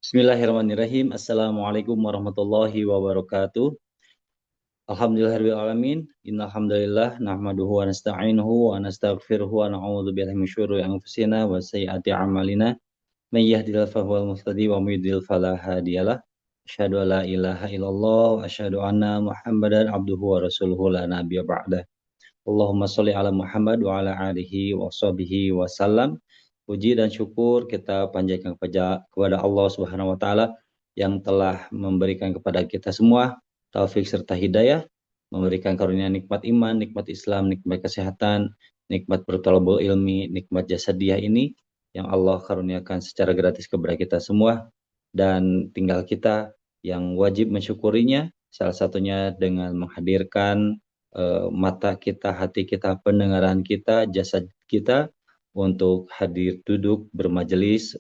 Bismillahirrahmanirrahim. Assalamualaikum warahmatullahi wabarakatuh. Alhamdulillahirabbil alamin. Innal hamdalillah nahmaduhu wa nasta'inuhu wa nastaghfiruhu wa na'udzu billahi min syururi anfusina wa sayyiati a'malina. May yahdihillahu fahuwal muhtadi wa may yudlil fala hadiyalah. Asyhadu an la ilaha illallah wa asyhadu anna Muhammadan abduhu wa rasuluhu la nabiyya ba'dah. Allahumma sholli ala Muhammad wa ala alihi wa sahbihi wa sallam. Puji dan syukur kita panjatkan kepada Allah Subhanahu wa taala yang telah memberikan kepada kita semua taufik serta hidayah, memberikan karunia nikmat iman, nikmat Islam, nikmat kesehatan, nikmat bertolabul ilmi, nikmat jasadiah ini yang Allah karuniakan secara gratis kepada kita semua, dan tinggal kita yang wajib mensyukurinya, salah satunya dengan menghadirkan mata kita, hati kita, pendengaran kita, jasad kita untuk hadir duduk bermajelis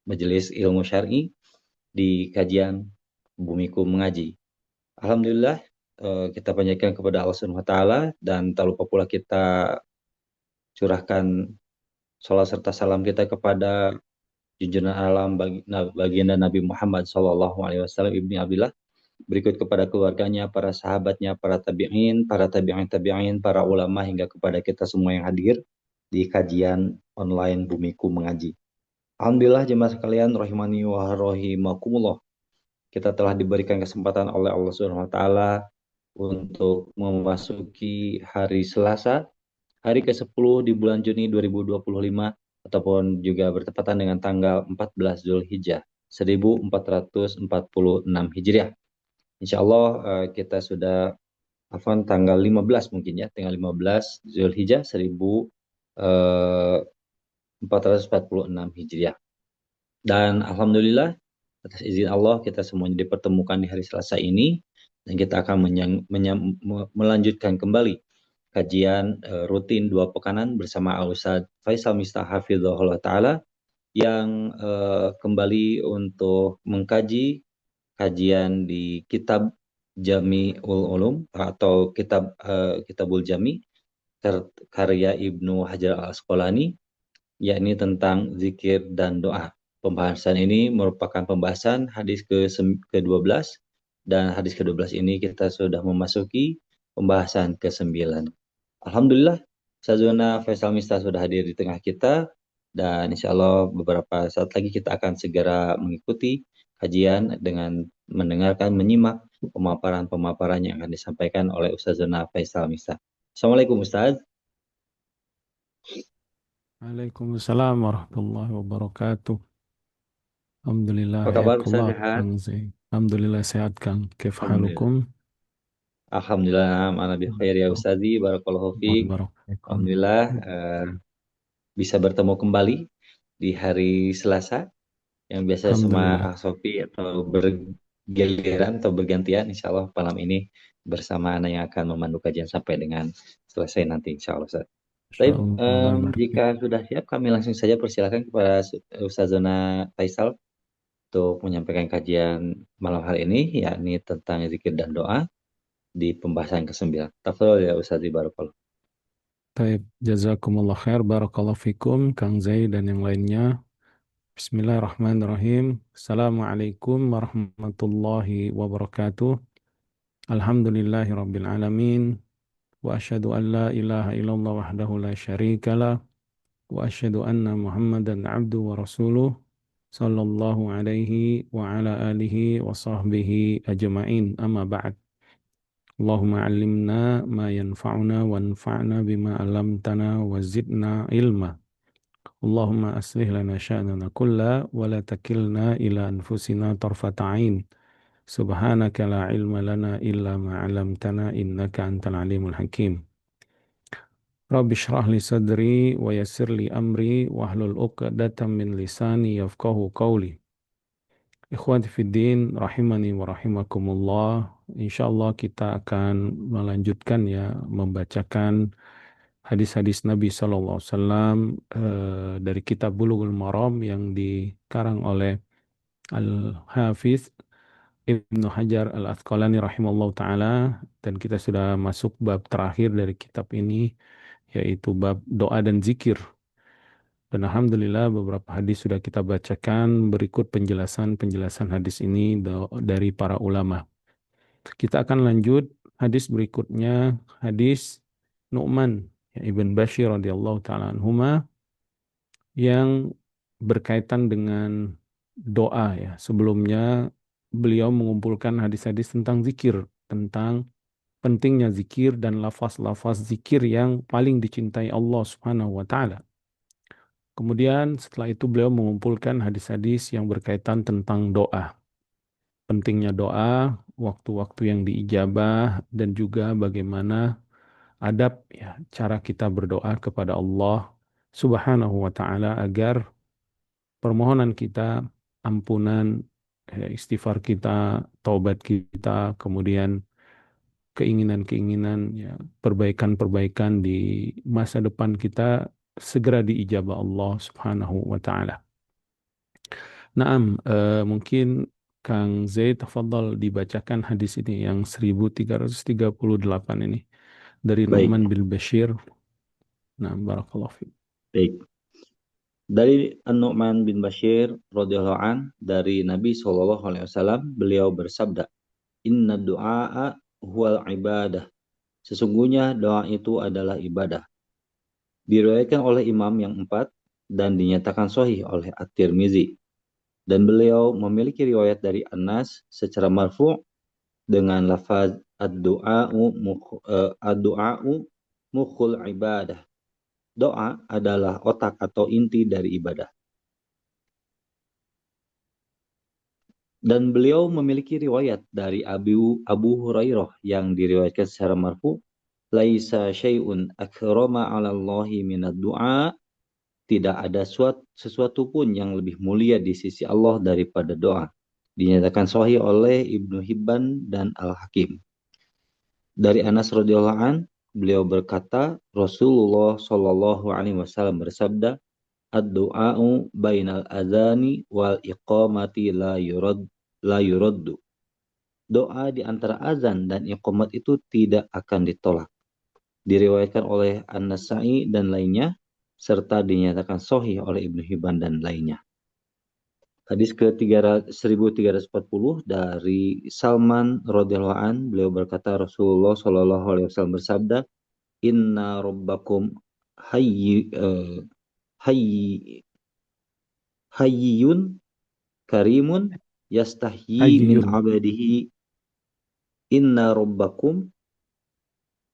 majelis ilmu syar'i di kajian Bumiku Mengaji. Alhamdulillah, kita panjatkan kepada Allah Subhanahu wa taala, dan tak lupa pula kita curahkan salam serta salam kita kepada junjungan alam baginda Nabi Muhammad sallallahu alaihi wasallam ibni Abdillah, berikut kepada keluarganya, para sahabatnya, para tabi'in, para ulama, hingga kepada kita semua yang hadir di kajian online Bumiku Mengaji. Alhamdulillah jemaah sekalian rahimani wa rahimakumullah. Kita telah diberikan kesempatan oleh Allah Subhanahu wa taala untuk memasuki hari Selasa, hari ke-10 di bulan Juni 2025, ataupun juga bertepatan dengan tanggal 14 Zulhijjah 1446 Hijriah. Insya Allah kita sudah tanggal 15 mungkin ya, tanggal 15 Zulhijjah 1446 Hijriah. Dan Alhamdulillah atas izin Allah kita semuanya dipertemukan di hari Selasa ini, dan kita akan melanjutkan kembali kajian rutin 2 pekanan bersama Al-Ustadz Faisal Miftah Hafizahullah Ta'ala yang kembali untuk mengkaji kajian di kitab Jami'ul Ulum atau Kitabul Jami karya Ibnu Hajar Al-Asqalani, yakni tentang zikir dan doa. Pembahasan ini merupakan pembahasan hadis ke-12, dan hadis ke-12 ini kita sudah memasuki pembahasan ke-9. Alhamdulillah, Ustazuna Faisal Miftah sudah hadir di tengah kita, dan insya Allah beberapa saat lagi kita akan segera mengikuti kajian dengan mendengarkan, menyimak pemaparan-pemaparan yang akan disampaikan oleh Ustazuna Faisal Miftah. Assalamualaikum Ustaz. Waalaikumsalam warahmatullahi wabarakatuh. Alhamdulillah, Apa kabar Ustaz, hayakallah sehat? Kang Zai. Alhamdulillah sehat Kang. Kif Alhamdulillah. halukum? Alhamdulillah, ana bi khair ya Ustazi, barakallahu fiik. Wabarakatuh. Alhamdulillah bisa bertemu kembali di hari Selasa yang biasa sama Alhamdulillah. Sofi atau bergiliran atau bergantian. Insya Allah malam ini bersama Ana yang akan memandu kajian sampai dengan selesai nanti insya Allah Ustaz. Baik, Insyaallah Allah barik fiik. jika sudah siap kami langsung saja persilakan kepada Ustazona Faisal untuk menyampaikan kajian malam hari ini, yakni tentang zikir dan doa di pembahasan ke-9. Tafadhol ya Ustaz Barakallah. Baik, jazakumullah khair, barakallahu fikum Kang Zai dan yang lainnya. Bismillahirrahmanirrahim. Assalamualaikum warahmatullahi wabarakatuh. Alhamdulillahirabbil alamin. Wa asyhadu an la ilaha illallah wahdahu la syarikalah. Wa asyhadu anna Muhammadan abduhu wa rasuluh sallallahu alaihi wa ala alihi wa sahbihi ajma'in, amma ba'd. Allahumma allimna ma yanfa'una wanfa'na bima 'allamtana wa zidna ilma. Allahumma aslih lana sya'nana kulla wa la takilna ila anfusina tarfata 'ain. Subhanaka la ilma lana illa ma 'allamtana innaka antal alimul hakim. Rabbi shrah li sadri wa yassir li amri wahlul 'uqdatam min lisani yafqahu qawli. Ikhwati fiddin rahimani wa rahimakumullah. Insyaallah kita akan melanjutkan ya membacakan hadis-hadis Nabi sallallahu alaihi wasallam dari kitab Bulughul Maram yang dikarang oleh Al-Hafiz Ibnu Hajar Al-Asqalani rahimallahu taala, dan kita sudah masuk bab terakhir dari kitab ini, yaitu bab doa dan zikir. Dan alhamdulillah beberapa hadis sudah kita bacakan, berikut penjelasan-penjelasan hadis ini dari para ulama. Kita akan lanjut hadis berikutnya, hadis Nu'man ya, Ibn Bashir radhiyallahu taala anhuma yang berkaitan dengan doa ya. Sebelumnya beliau mengumpulkan hadis-hadis tentang zikir, tentang pentingnya zikir dan lafaz-lafaz zikir yang paling dicintai Allah Subhanahu wa taala. Kemudian setelah itu beliau mengumpulkan hadis-hadis yang berkaitan tentang doa. Pentingnya doa, waktu-waktu yang diijabah dan juga bagaimana adab ya cara kita berdoa kepada Allah Subhanahu wa taala agar permohonan kita, ampunan, istighfar kita, taubat kita, kemudian keinginan-keinginan, ya, perbaikan-perbaikan di masa depan kita segera diijabah Allah Subhanahu wa taala. Naam, mungkin Kang Zaid tafadhal dibacakan hadis ini yang 1338 ini dari Baik, Nu'man bin Bashir. Nah, barakallahu fiik. baik. Dari An-Nu'man bin Bashir radhiyallahu an dari Nabi Shallallahu alaihi wasallam, beliau bersabda, "Inna du'a huwal ibadah." Sesungguhnya doa itu adalah ibadah. Diriwayatkan oleh imam yang empat dan dinyatakan sahih oleh At-Tirmizi. Dan beliau memiliki riwayat dari Anas secara marfu' dengan lafaz ad-du'a'u mukhul ibadah. Doa adalah otak atau inti dari ibadah. Dan beliau memiliki riwayat dari Abu Hurairah yang diriwayatkan secara marfu, laisa syai'un akrama 'ala Allahi minad du'a. Tidak ada sesuatu pun yang lebih mulia di sisi Allah daripada doa. Dinyatakan sahih oleh Ibnu Hibban dan Al-Hakim. Dari Anas radhiyallahu an, beliau berkata, Rasulullah shallallahu alaihi wasallam bersabda, ad-du'a'u bainal adzani wal iqamati la yuraddu. Doa di antara azan dan iqamat itu tidak akan ditolak. Diriwayatkan oleh An-Nasa'i dan lainnya, serta dinyatakan sahih oleh Ibnu Hibban dan lainnya. Hadis ke-1340 dari Salman radhiyallahu an, beliau berkata Rasulullah shallallahu alaihi wasallam bersabda, Inna rabbakum hayy, hayyun karimun yastahyi min Hayyun. abadihi. Inna rabbakum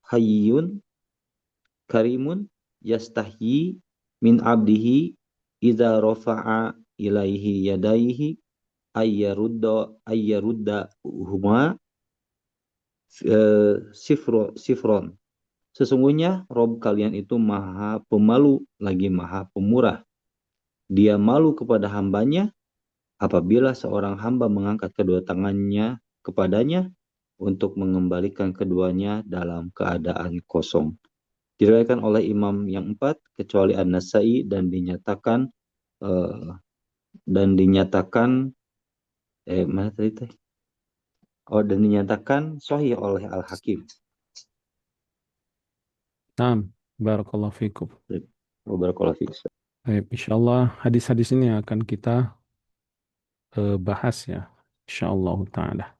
hayyun karimun yastahyi min abdihi idza rafa'a ilaihi yadaihi ayyarudda huma sifron. Sesungguhnya Rob kalian itu maha pemalu lagi maha pemurah. Dia malu kepada hambanya apabila seorang hamba mengangkat kedua tangannya kepadanya untuk mengembalikan keduanya dalam keadaan kosong. Diriwayatkan oleh imam yang empat kecuali An-Nasa'i dan dinyatakan uh, mana tadi teh? Oh, dan dinyatakan sahih oleh Al-Hakim. Naam, barakallahu fikum. Barakallahu fiik. Baik, insyaallah hadis-hadis ini akan kita bahas ya, insyaallah taala.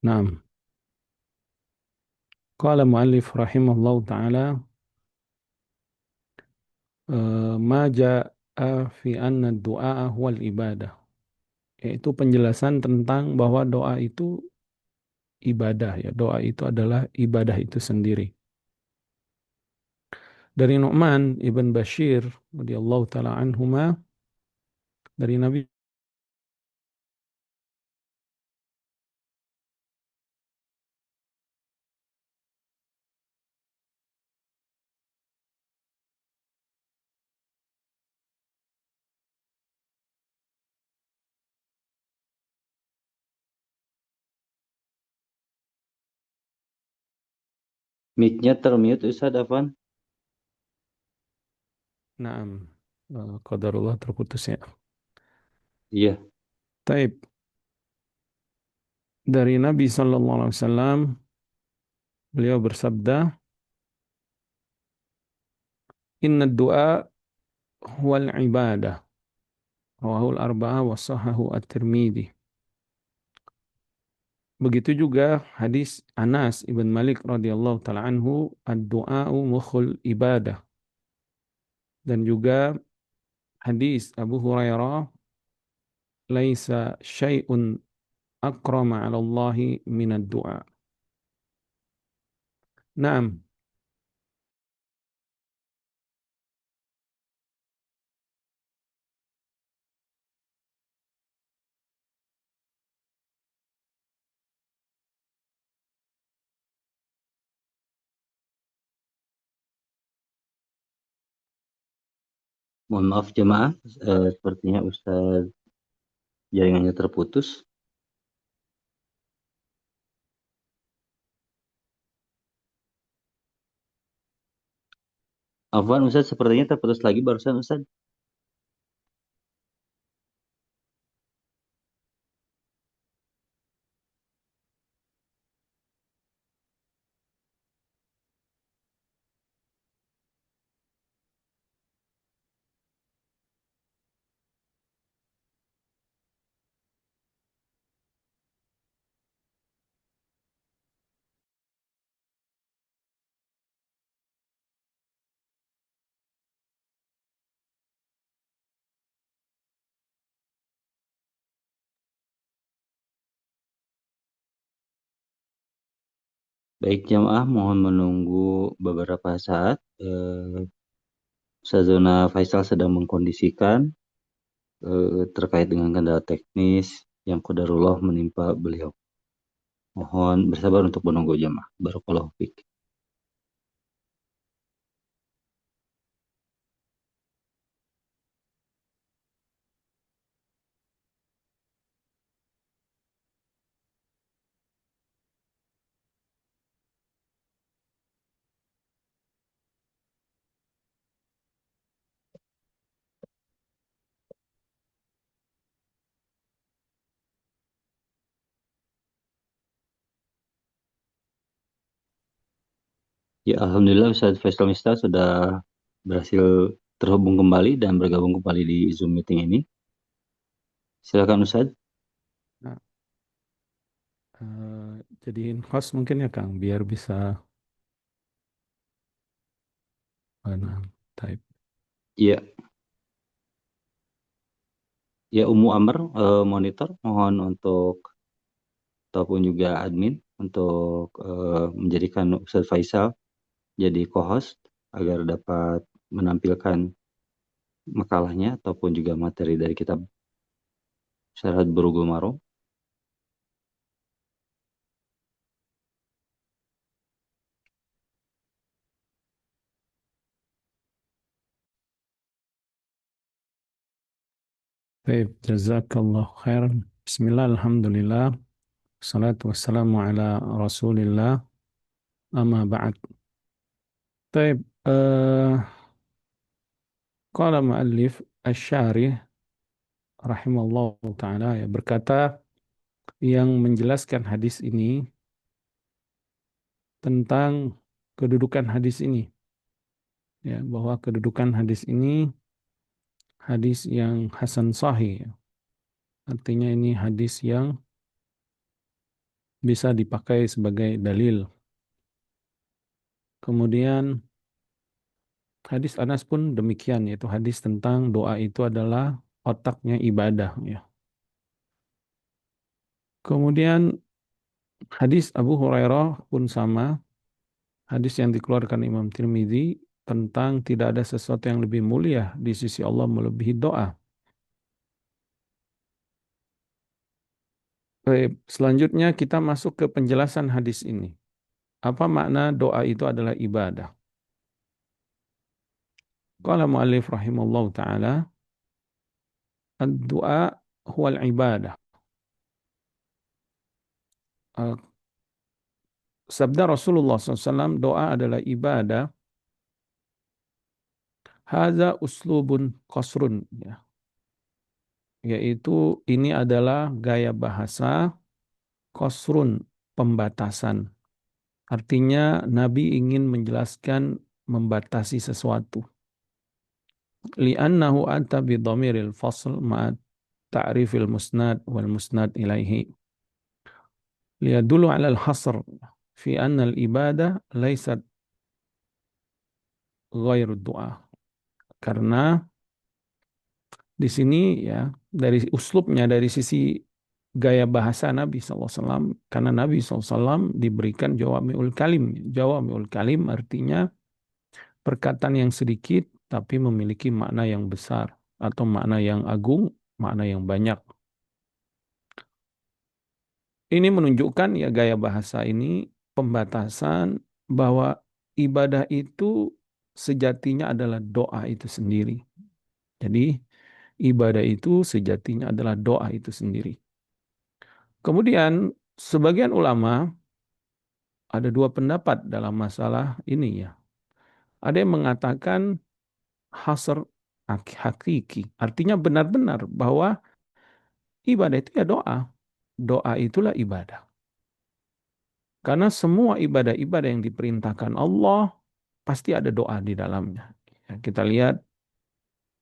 Naam. Qala muallif rahimahullah taala ma jaa fi anna du'a huwal ibadah, yaitu penjelasan tentang bahwa doa itu ibadah ya, doa itu adalah ibadah itu sendiri. Dari Nu'man ibn Bashir radhiyallahu taala anhuma, dari Nabi Mic-nya termute Ustaz Afwan. Naam. Qadarullah terputus ya. Iya. Taib. Dari Nabi Sallallahu Alaihi Wasallam, beliau bersabda, Inna du'a huwal ibadah. Rawahul arba'ah wa sahahu at-Tirmidzi. Begitu juga hadis Anas ibn Malik radhiyallahu taala anhu, ad-du'a'u mukhul ibadah. Dan juga hadis Abu Hurairah, laisa syai'un akrama 'ala Allahi minad du'a. Naam. Mohon maaf jemaah, sepertinya Ustaz jaringannya terputus. Afwan Ustaz, sepertinya terputus lagi barusan Ustaz. Baik jemaah, mohon menunggu beberapa saat. Ustazona Faisal sedang mengkondisikan terkait dengan kendala teknis yang qadarullah menimpa beliau. Mohon bersabar untuk menunggu jemaah. Barakallahu fiik. Ya, alhamdulillah Ustaz Faisal Miftah sudah berhasil terhubung kembali dan bergabung kembali di Zoom meeting ini. Silakan Ustaz. Nah, jadiin host mungkin ya Kang, biar bisa type. Iya, ya Ummu Amr monitor mohon untuk ataupun juga admin untuk menjadikan Ustaz Faisal jadi co-host agar dapat menampilkan makalahnya ataupun juga materi dari kitab Syarah Bulughul Maram. Baik, jazakallah khairan. Bismillah, alhamdulillah. Salatu wassalamu ala rasulillah. Amma ba'd. Baik, qala mu'allif asy-syarih rahimallahu ta'ala ya berkata yang menjelaskan hadis ini tentang kedudukan hadis ini, ya, bahwa kedudukan hadis ini hadis yang hasan sahih, ya. Artinya ini hadis yang bisa dipakai sebagai dalil. Kemudian hadis Anas pun demikian, yaitu hadis tentang doa itu adalah otaknya ibadah, ya. Kemudian hadis Abu Hurairah pun sama, hadis yang dikeluarkan Imam Tirmidzi tentang tidak ada sesuatu yang lebih mulia di sisi Allah melebihi doa. Baik, selanjutnya kita masuk ke penjelasan hadis ini. Apa makna doa itu adalah ibadah? Qala mu'allif rahimallahu ta'ala, ad-du'a huwal ibadah. sabda Rasulullah SAW, doa adalah ibadah. Haza uslubun qasrun, ya. Yaitu ini adalah gaya bahasa qasrun, pembatasan. Artinya Nabi ingin menjelaskan membatasi sesuatu. Li'annahu anta bidhamiril fasl ma'a ta'rifil musnad wal musnad ilaihi. Liyadullu 'ala al-hasr fi anna al-ibadah laysat ghairu du'a. Karena di sini ya dari uslubnya, dari sisi gaya bahasa Nabi SAW, karena Nabi SAW diberikan jawami'ul kalim. Jawami'ul kalim artinya perkataan yang sedikit tapi memiliki makna yang besar atau makna yang agung, makna yang banyak. Ini menunjukkan ya gaya bahasa ini pembatasan bahwa ibadah itu sejatinya adalah doa itu sendiri. Jadi ibadah itu sejatinya adalah doa itu sendiri. Kemudian sebagian ulama ada dua pendapat dalam masalah ini ya. Ada yang mengatakan hasr hakiki, artinya benar-benar bahwa ibadah itu ya doa. Doa itulah ibadah. Karena semua ibadah-ibadah yang diperintahkan Allah pasti ada doa di dalamnya. Ya, kita lihat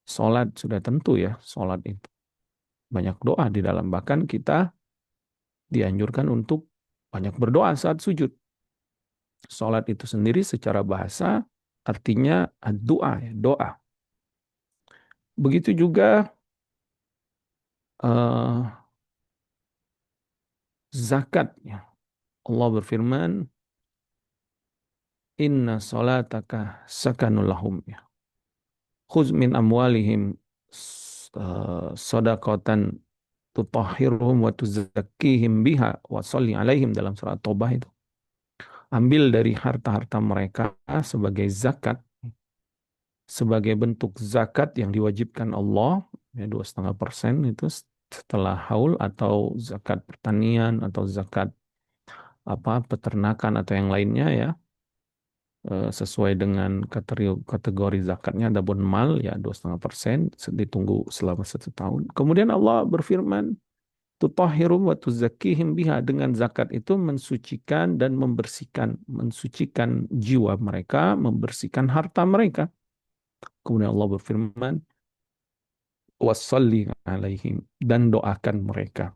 sholat sudah tentu ya, sholat itu banyak doa di dalam. Bahkan kita dianjurkan untuk banyak berdoa saat sujud. Sholat itu sendiri secara bahasa artinya doa, ya, doa. Begitu juga eh, zakat. Ya. Allah berfirman, Inna salataka sakanul lahum. Ya. Khuz min amwalihim sadaqatan tutahhiruhum wa tuzakkihim biha wa sholli alaihim dalam surat Taubah itu. Ambil dari harta-harta mereka sebagai zakat, sebagai bentuk zakat yang diwajibkan Allah, ya 2,5% itu setelah haul, atau zakat pertanian atau zakat apa peternakan atau yang lainnya ya, sesuai dengan kategori zakatnya. Adapun mal ya 2,5% ditunggu selama 1 tahun. Kemudian Allah berfirman, tutahhirum wa tuzakkihim biha, dengan zakat itu mensucikan dan membersihkan, mensucikan jiwa mereka, membersihkan harta mereka. Kemudian Allah berfirman, wassalli alaihim, dan doakan mereka.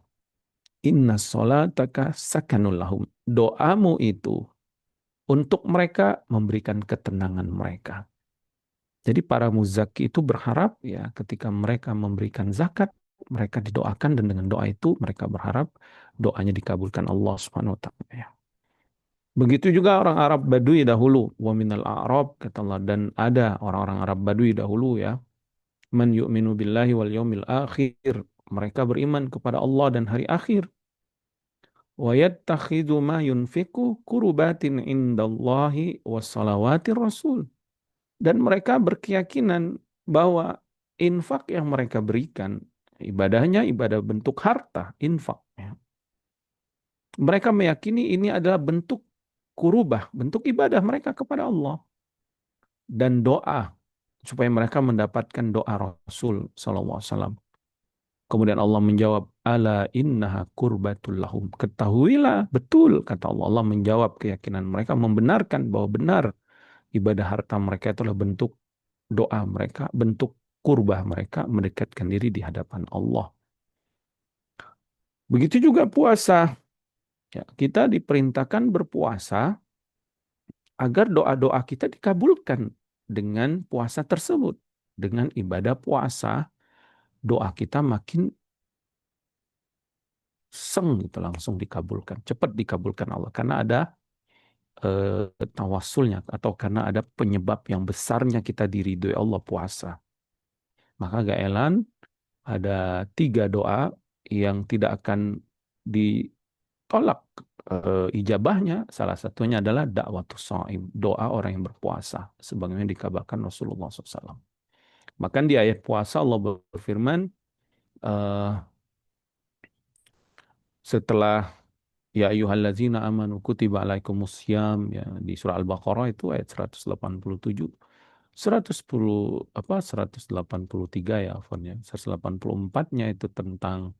Inna sholataka sakanul lahum. Doamu itu untuk mereka, memberikan ketenangan mereka. Jadi para muzaki itu berharap ya ketika mereka memberikan zakat, mereka didoakan, dan dengan doa itu mereka berharap doanya dikabulkan Allah Subhanahu wa taala ya. Begitu juga orang Arab Badui dahulu, wa minal a'rab kata Allah, dan ada orang-orang Arab Badui dahulu ya, man yu'minu billahi wal yaumil akhir, mereka beriman kepada Allah dan hari akhir. Wa yattakhidhu ma yunfiqu qurubatin indallahi wassalawatir rasul. Dan mereka berkeyakinan bahwa infak yang mereka berikan, ibadahnya ibadah bentuk harta, infak. Ya. Mereka meyakini ini adalah bentuk kurubah, bentuk ibadah mereka kepada Allah. Dan doa, supaya mereka mendapatkan doa Rasul SAW. Kemudian Allah menjawab, ala innaha kurbatul lahum. Ketahuilah, betul, kata Allah. Allah menjawab keyakinan mereka, membenarkan bahwa benar ibadah harta mereka itulah bentuk doa mereka, bentuk kurbah mereka, mendekatkan diri di hadapan Allah. Begitu juga puasa. Ya, kita diperintahkan berpuasa agar doa-doa kita dikabulkan dengan puasa tersebut. Dengan ibadah puasa, doa kita makin gitu, langsung dikabulkan, cepat dikabulkan Allah. Karena ada tawasulnya, atau karena ada penyebab yang besarnya kita diridhoi Allah puasa. Maka gak heran ada 3 doa yang tidak akan ditolak ijabahnya. Salah satunya adalah dakwatus shaim, doa orang yang berpuasa, sebagaimana dikabarkan Rasulullah SAW. Maka di ayat puasa Allah berfirman, setelah Ya ayyuhallazina amanu kutiba alaikumusiyam, ya di surah Al-Baqarah itu ayat 187. 110 apa 183 ya afonnya. 184-nya itu tentang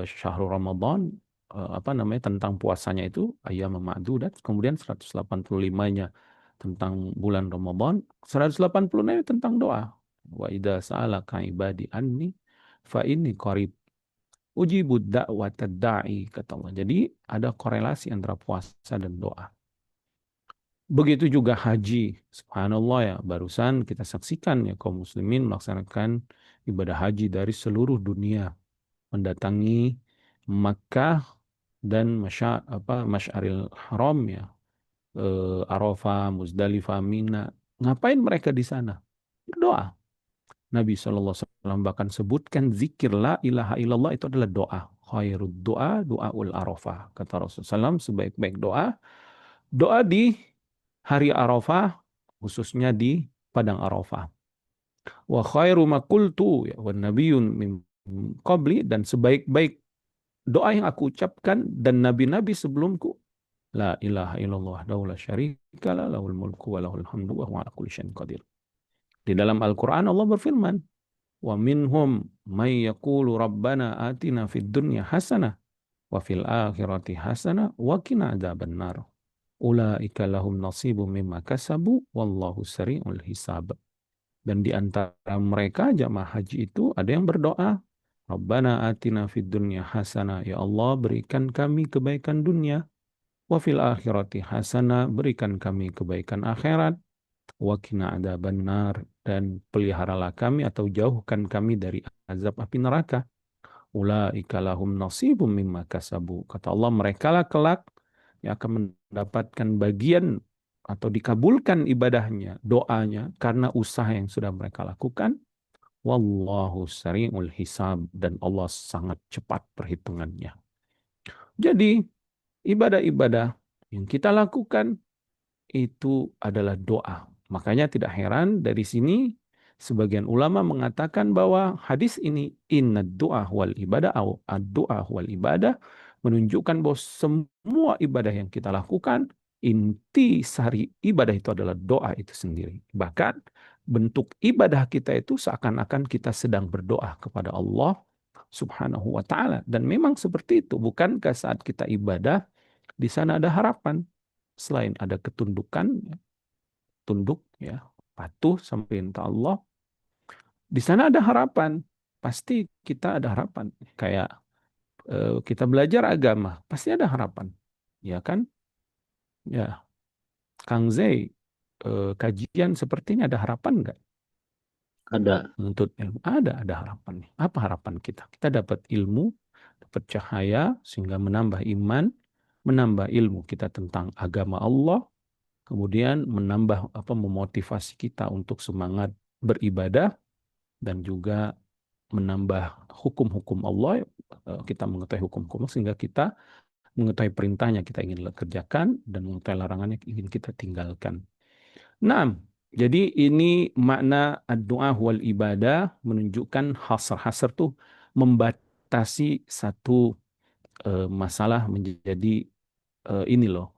syahrul Ramadan, apa namanya, tentang puasanya itu ayyam ma'dudat. Kemudian 185-nya tentang bulan Ramadan, 186-nya tentang doa. Wa idza sa'alaka ibadi anni fa inni qarib ujibud da'watad da'i, kata Allah. Jadi ada korelasi antara puasa dan doa. Begitu juga haji. Subhanallah ya, barusan kita saksikan ya kaum muslimin melaksanakan ibadah haji dari seluruh dunia, mendatangi Makkah dan Masyaril Haram ya, Arafah, Muzdalifah, Mina. Ngapain mereka di sana? Berdoa. Nabi SAW bahkan sebutkan zikir la ilaha illallah itu adalah doa. Khairud doa, doaul arafah. Kata Rasulullah SAW, sebaik-baik doa, doa di hari Arafah, khususnya di Padang Arafah. Wa khairu ma qultu ya wa nabiyyun min qabli, dan sebaik-baik doa yang aku ucapkan dan nabi-nabi sebelumku, la ilaha illallah wahdahu la syarika lah, lahul mulku wa lahul hamdu wa huwa ala kulli syai'in qadir. Di dalam Al-Qur'an Allah berfirman, wa minhum may yaqulu rabbana atina fid dunya hasanah wa fil akhirati hasanah wa qina adzabannar. Ulaika lahum nasibum mimma kasabu wallahu sari'ul hisab. Dan di antara mereka jamaah haji itu ada yang berdoa, Rabbana atina fid dunya hasanah, ya Allah berikan kami kebaikan dunia, wa fil akhirati hasanah, berikan kami kebaikan akhirat, wa qina adzabannar, dan peliharalah kami atau jauhkan kami dari azab api neraka. Ulaika lahum nasibum mimma kasabu. Kata Allah, mereka lah kelak yang akan mendapatkan bagian atau dikabulkan ibadahnya, doanya, karena usaha yang sudah mereka lakukan. Wallahu sari'ul hisab, dan Allah sangat cepat perhitungannya. Jadi, ibadah-ibadah yang kita lakukan itu adalah doa. Makanya tidak heran dari sini sebagian ulama mengatakan bahwa hadis ini inna doa wal ibadah atau ad-doa wal ibadah menunjukkan bahwa semua ibadah yang kita lakukan, inti sari ibadah itu adalah doa itu sendiri. Bahkan bentuk ibadah kita itu seakan-akan kita sedang berdoa kepada Allah Subhanahu wa taala, dan memang seperti itu. Bukankah saat kita ibadah di sana ada harapan? Selain ada ketundukan, tunduk ya, patuh sama perintah Allah, di sana ada harapan. Pasti kita ada harapan. Kayak kita belajar agama, pasti ada harapan. Ya kan? Ya, Kang Zai, kajian seperti ini ada harapan nggak? Ada. Menuntut ilmu. Ada harapan nih. Apa harapan kita? Kita dapat ilmu, dapat cahaya, sehingga menambah iman, menambah ilmu kita tentang agama Allah, kemudian menambah memotivasi kita untuk semangat beribadah, dan juga menambah hukum-hukum Allah. Kita mengetahui hukum-hukum sehingga kita mengetahui perintahnya kita ingin kerjakan, dan mengetahui larangannya ingin kita tinggalkan. Nah, jadi ini makna doa wal ibadah, menunjukkan hasar tuh membatasi satu masalah menjadi ini loh,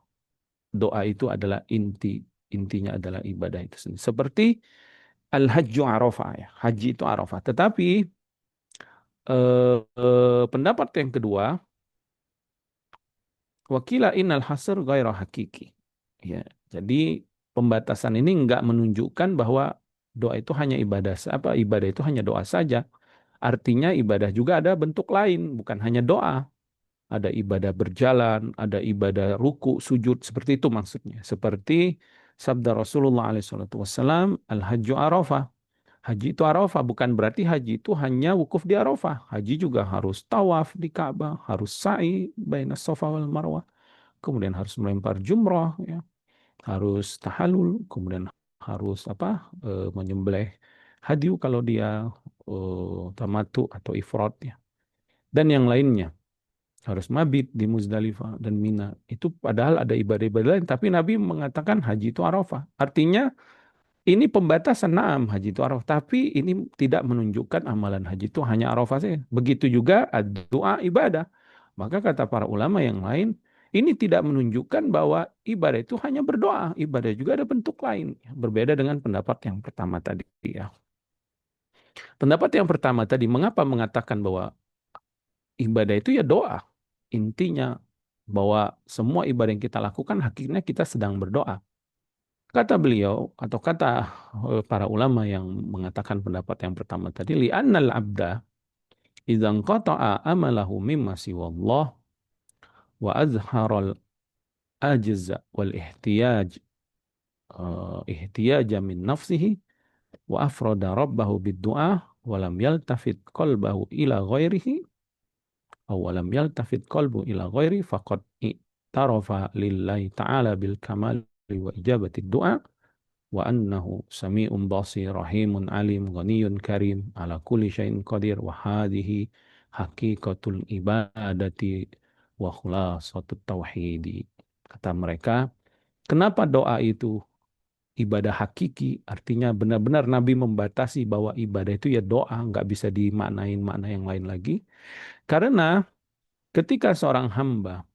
doa itu adalah intinya adalah ibadah itu sendiri. Seperti al-hajju arafah ya, haji itu arafah. Tetapi pendapat yang kedua, wakila innal hasr ghaira hakiki. Ya, jadi pembatasan ini enggak menunjukkan bahwa doa itu hanya ibadah itu hanya doa saja. Artinya ibadah juga ada bentuk lain, bukan hanya doa. Ada ibadah berjalan, ada ibadah ruku, sujud, seperti itu maksudnya. Seperti sabda Rasulullah SAW, al-hajju arafah. Haji itu arafah, bukan berarti haji itu hanya wukuf di arafah. Haji juga harus tawaf di Ka'bah, harus sa'i baina Safa wal Marwah, kemudian harus melempar jumrah, ya, harus tahalul, kemudian harus menyembelih hadiu kalau dia tamattu atau ifrad, ya, dan yang lainnya. Harus mabit di Muzdalifah dan Mina. Itu padahal ada ibadah-ibadah lain, tapi Nabi mengatakan haji itu arafah. Artinya ini pembatasan, naam haji itu arafah, tapi ini tidak menunjukkan amalan haji itu hanya arafah saja. Begitu juga doa ibadah. Maka kata para ulama yang lain, ini tidak menunjukkan bahwa ibadah itu hanya berdoa. Ibadah juga ada bentuk lain. Berbeda dengan pendapat yang pertama tadi. Ya. Pendapat yang pertama tadi, mengapa mengatakan bahwa ibadah itu ya doa? Intinya bahwa semua ibadah yang kita lakukan, hakikatnya kita sedang berdoa. Kata beliau, atau kata para ulama yang mengatakan pendapat yang pertama tadi, li'annal abda idzan qata'a amalahu mimma siwallah wa azharal ajza wal ihtiyaj ihtiyaja min nafsihi wa afrada rabbahu bid-du'a wa lam yaltafit qalbahu ila ghairihi aw wa lam yaltafit qalbu ila ghairi faqad i'tarafa lillahi ta'ala bil kamali wa ijabati du'a wa annahu sami'un basir rahimun alim ghaniyun karim ala kulli syai'in qadir wa hadhihi haqiqatul ibadati wa khulasatut tauhidi. Kata mereka, kenapa doa itu ibadah hakiki? Artinya benar-benar Nabi membatasi bahwa ibadah itu ya doa, nggak bisa dimaknain makna yang lain lagi. Karena ketika seorang hamba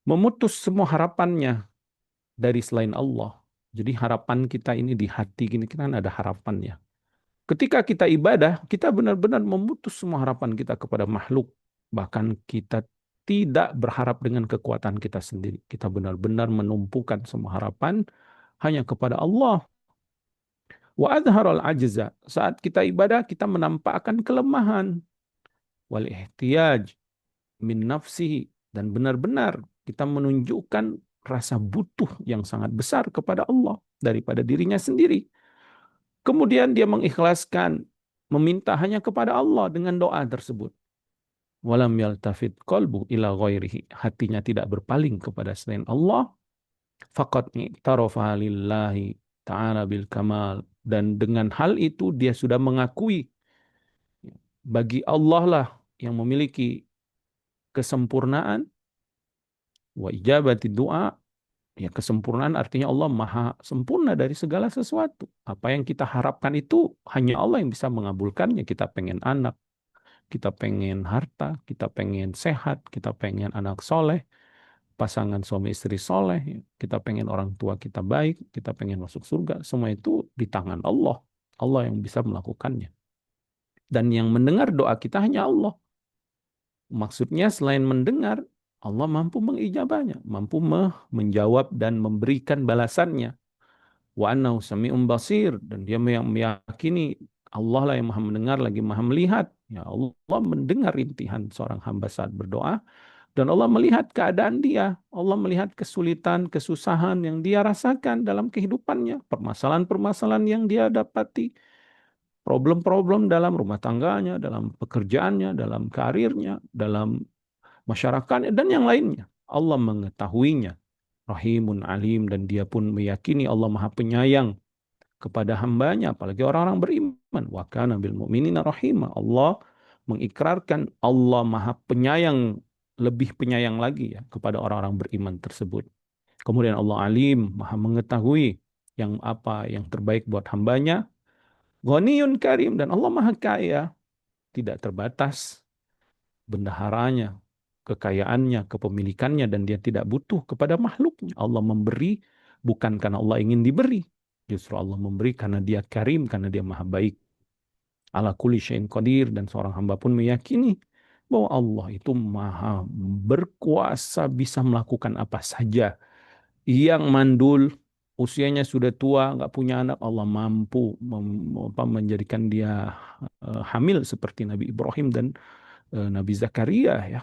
memutus semua harapannya dari selain Allah, jadi harapan kita ini di hati gini kan ada harapannya. Ketika kita ibadah, kita benar-benar memutus semua harapan kita kepada makhluk. Bahkan kita tidak berharap dengan kekuatan kita sendiri. Kita benar-benar menumpukan semua harapan hanya kepada Allah. Wa adharal ajza. Saat kita ibadah, kita menampakkan kelemahan. Wal ihtiyaj min nafsihi. Dan benar-benar kita menunjukkan rasa butuh yang sangat besar kepada Allah daripada dirinya sendiri. Kemudian dia mengikhlaskan, meminta hanya kepada Allah dengan doa tersebut. Walam yaltafit qalbu ila ghairihi. Hatinya tidak berpaling kepada selain Allah. Faqad i'tarafa lillahi ta'ala bil kamal. Dan dengan hal itu dia sudah mengakui bagi Allah lah yang memiliki kesempurnaan wa ijabati doa. Ya, kesempurnaan artinya Allah maha sempurna dari segala sesuatu. Apa yang kita harapkan itu hanya Allah yang bisa mengabulkannya. Kita pengen anak, kita pengen harta, kita pengen sehat, kita pengen anak soleh, pasangan suami istri soleh, kita pengen orang tua kita baik, kita pengen masuk surga. Semua itu di tangan Allah. Allah yang bisa melakukannya. Dan yang mendengar doa kita hanya Allah. Maksudnya selain mendengar, Allah mampu mengijabahnya, mampu menjawab dan memberikan balasannya. Wa annahu sami'un basir, dan dia meyakini Allah lah yang maha mendengar lagi maha melihat. Ya, Allah mendengar rintihan seorang hamba saat berdoa dan Allah melihat keadaan dia. Allah melihat kesulitan, kesusahan yang dia rasakan dalam kehidupannya, permasalahan-permasalahan yang dia dapati, problem-problem dalam rumah tangganya, dalam pekerjaannya, dalam karirnya, dalam masyarakatnya dan yang lainnya. Allah mengetahuinya. Rahimun alim, dan dia pun meyakini Allah maha penyayang kepada hambanya, apalagi orang-orang beriman. Wa kana bil mu'minina rahimah. Allah mengikrarkan Allah maha penyayang, lebih penyayang lagi ya kepada orang-orang beriman tersebut. Kemudian Allah alim, maha mengetahui yang apa yang terbaik buat hambanya. Ghaniyun karim, dan Allah maha kaya, tidak terbatas bendaharanya, kekayaannya, kepemilikannya, dan dia tidak butuh kepada makhluknya. Allah memberi bukan karena Allah ingin diberi. Justru Allah memberi karena dia karim, karena dia maha baik. Ala kulli syai'in qadir, dan seorang hamba pun meyakini bahwa Allah itu maha berkuasa, bisa melakukan apa saja. Yang mandul, usianya sudah tua, nggak punya anak, Allah mampu menjadikan dia hamil seperti Nabi Ibrahim dan Nabi Zakaria ya.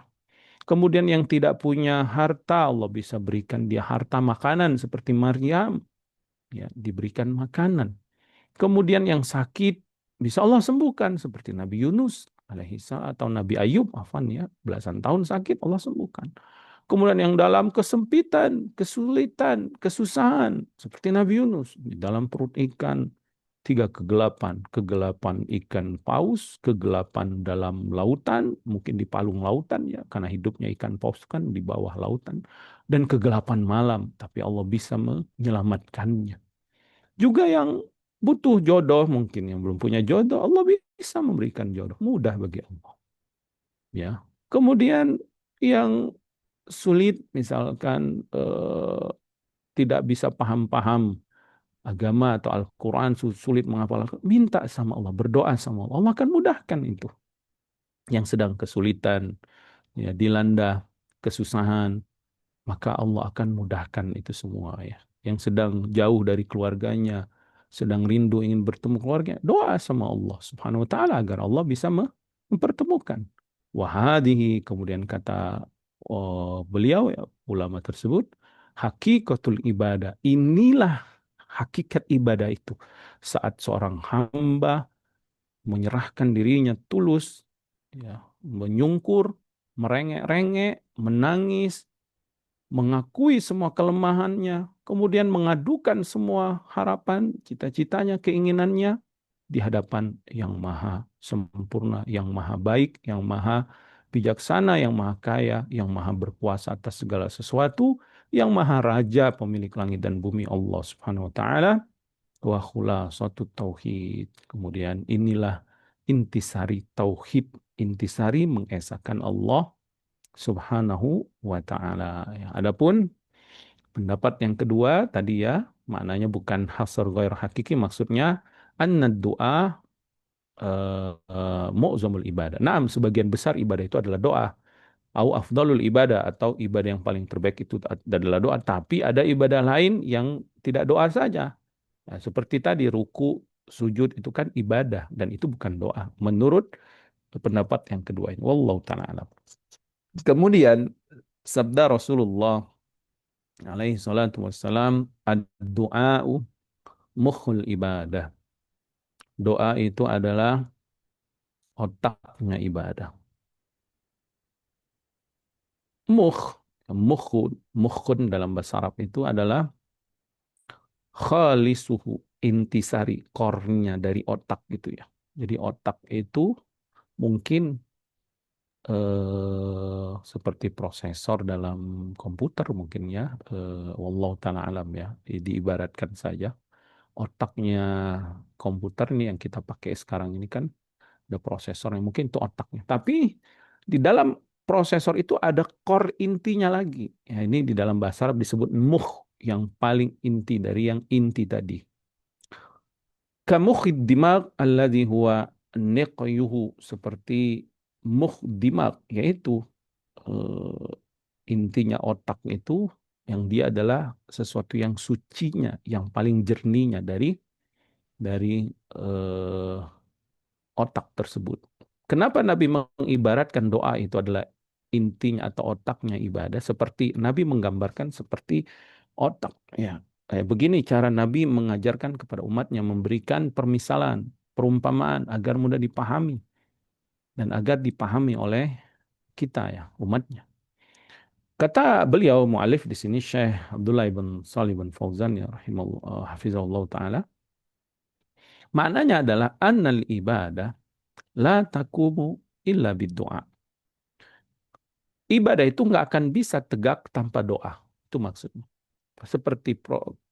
Kemudian yang tidak punya harta, Allah bisa berikan dia harta makanan seperti Maryam, ya, diberikan makanan. Kemudian yang sakit bisa Allah sembuhkan seperti Nabi Yunus alaihi salam atau Nabi Ayub, afan ya, belasan tahun sakit Allah sembuhkan. Kemudian yang dalam kesempitan, kesulitan, kesusahan seperti Nabi Yunus di dalam perut ikan, tiga kegelapan, kegelapan ikan paus, kegelapan dalam lautan, mungkin di palung lautan ya, karena hidupnya ikan paus kan di bawah lautan, dan kegelapan malam, tapi Allah bisa menyelamatkannya. Juga yang butuh jodoh, mungkin yang belum punya jodoh, Allah bisa memberikan jodoh, mudah bagi Allah. Ya, Kemudian yang sulit misalkan tidak bisa paham-paham agama atau Al-Quran, sulit menghafal, minta sama Allah, berdoa sama Allah, Allah akan mudahkan itu. Yang sedang kesulitan, ya dilanda kesusahan, maka Allah akan mudahkan itu semua ya. Yang sedang jauh dari keluarganya, sedang rindu ingin bertemu keluarga, doa sama Allah Subhanahu wa taala agar Allah bisa mempertemukan. Wahadihi, kemudian kata beliau ya, ulama tersebut, hakikatul ibadah. Inilah hakikat ibadah itu. Saat seorang hamba menyerahkan dirinya tulus, ya, menyungkur, merengek-rengek, menangis, mengakui semua kelemahannya, kemudian mengadukan semua harapan, cita-citanya, keinginannya di hadapan yang maha sempurna, yang maha baik, yang maha bijaksana, yang maha kaya, yang maha berkuasa atas segala sesuatu, yang maha raja, pemilik langit dan bumi, Allah Subhanahu wa taala. Wa khulasatu tauhid. Kemudian inilah intisari tauhid, intisari mengesahkan Allah Subhanahu wa taala. Ya, adapun pendapat yang kedua tadi ya, maknanya bukan hasr ghair hakiki, maksudnya anna doa mu'zamul ibadah. Naam, sebagian besar ibadah itu adalah doa. Au afdalul ibadah, atau ibadah yang paling terbaik itu adalah doa. Tapi ada ibadah lain yang tidak doa saja. Nah, seperti tadi ruku, sujud itu kan ibadah dan itu bukan doa. Menurut pendapat yang kedua ini, wallahu taala alam. Kemudian sabda Rasulullah alaihi salatu wassalam, ad-du'a'u mukhul ibadah. Doa itu adalah otaknya ibadah. Mukh, mukhun dalam bahasa Arab itu adalah khalisuhu, intisari, core-nya dari otak gitu ya. Jadi otak itu mungkin seperti prosesor dalam komputer mungkin ya, wallahu taala alam ya, diibaratkan saja otaknya komputer ini yang kita pakai sekarang ini kan ada prosesor yang mungkin itu otaknya, tapi di dalam prosesor itu ada core intinya lagi ya, ini di dalam bahasa Arab disebut muh, yang paling inti dari yang inti tadi. Kamukhid dimag alladhi huwa niqyuhu, seperti muh dimag, yaitu eh, intinya otak itu, yang dia adalah sesuatu yang sucinya, yang paling jernihnya dari eh, otak tersebut. Kenapa Nabi mengibaratkan doa itu adalah intinya atau otaknya ibadah? Seperti Nabi menggambarkan seperti otak. Ya, kayak begini cara Nabi mengajarkan kepada umatnya, memberikan permisalan, perumpamaan agar mudah dipahami dan agar dipahami oleh kita ya, umatnya. Kata beliau mu'alif di sini, Syekh Abdullah bin Salih bin Fauzan ya rahimahullah hafizahullah taala, maknanya adalah annal ibadah la takumu illa biddu'a. Ibadah itu nggak akan bisa tegak tanpa doa. Itu maksudnya. Seperti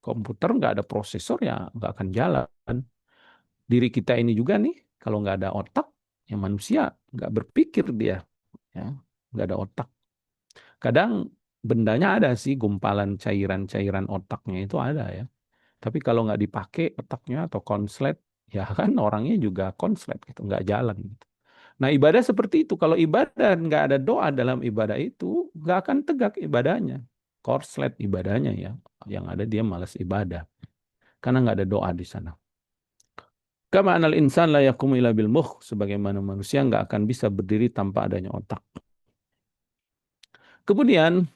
komputer nggak ada prosesor ya nggak akan jalan. Diri kita ini juga nih, kalau nggak ada otak, ya manusia nggak berpikir dia, ya nggak ada otak. Kadang bendanya ada sih, gumpalan cairan-cairan otaknya itu ada ya. Tapi kalau nggak dipakai otaknya atau konslet, ya kan orangnya juga konslet gitu, nggak jalan gitu. Nah ibadah seperti itu. Kalau ibadah nggak ada doa dalam ibadah itu, nggak akan tegak ibadahnya. Korslet ibadahnya ya. Yang ada dia malas ibadah. Karena nggak ada doa di sana. Kama anal insan la yaqumu illa bil mukh. Sebagaimana manusia nggak akan bisa berdiri tanpa adanya otak. Kemudian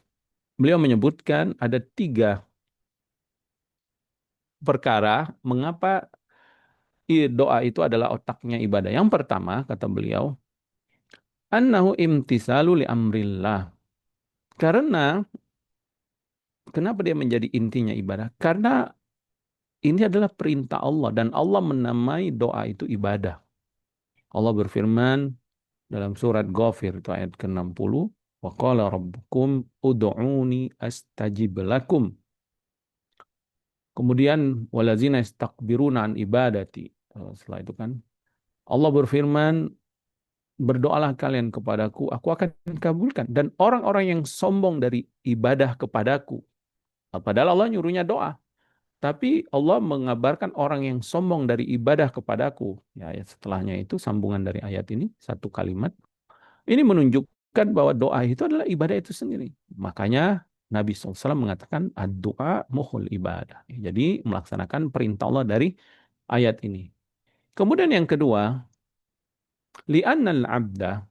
beliau menyebutkan ada 3 perkara mengapa doa itu adalah otaknya ibadah. Yang pertama, kata beliau, annahu imtisalu li amrillah. Karena kenapa dia menjadi intinya ibadah? Karena ini adalah perintah Allah dan Allah menamai doa itu ibadah. Allah berfirman dalam surat Ghafir itu ayat ke-60, wa qala rabbukum ud'uni astajib lakum. Kemudian walazina istakbiruna an ibadati. Setelah itu kan Allah berfirman, berdoalah kalian kepadaku, aku akan kabulkan. Dan orang-orang yang sombong dari ibadah kepadaku, padahal Allah nyuruhnya doa. Tapi Allah mengabarkan orang yang sombong dari ibadah kepadaku. Ya, ayat setelahnya itu sambungan dari ayat ini, satu kalimat. Ini menunjukkan bahwa doa itu adalah ibadah itu sendiri. Makanya Nabi SAW mengatakan, doa muhul ibadah. Jadi melaksanakan perintah Allah dari ayat ini. Kemudian yang kedua, li'annal abda,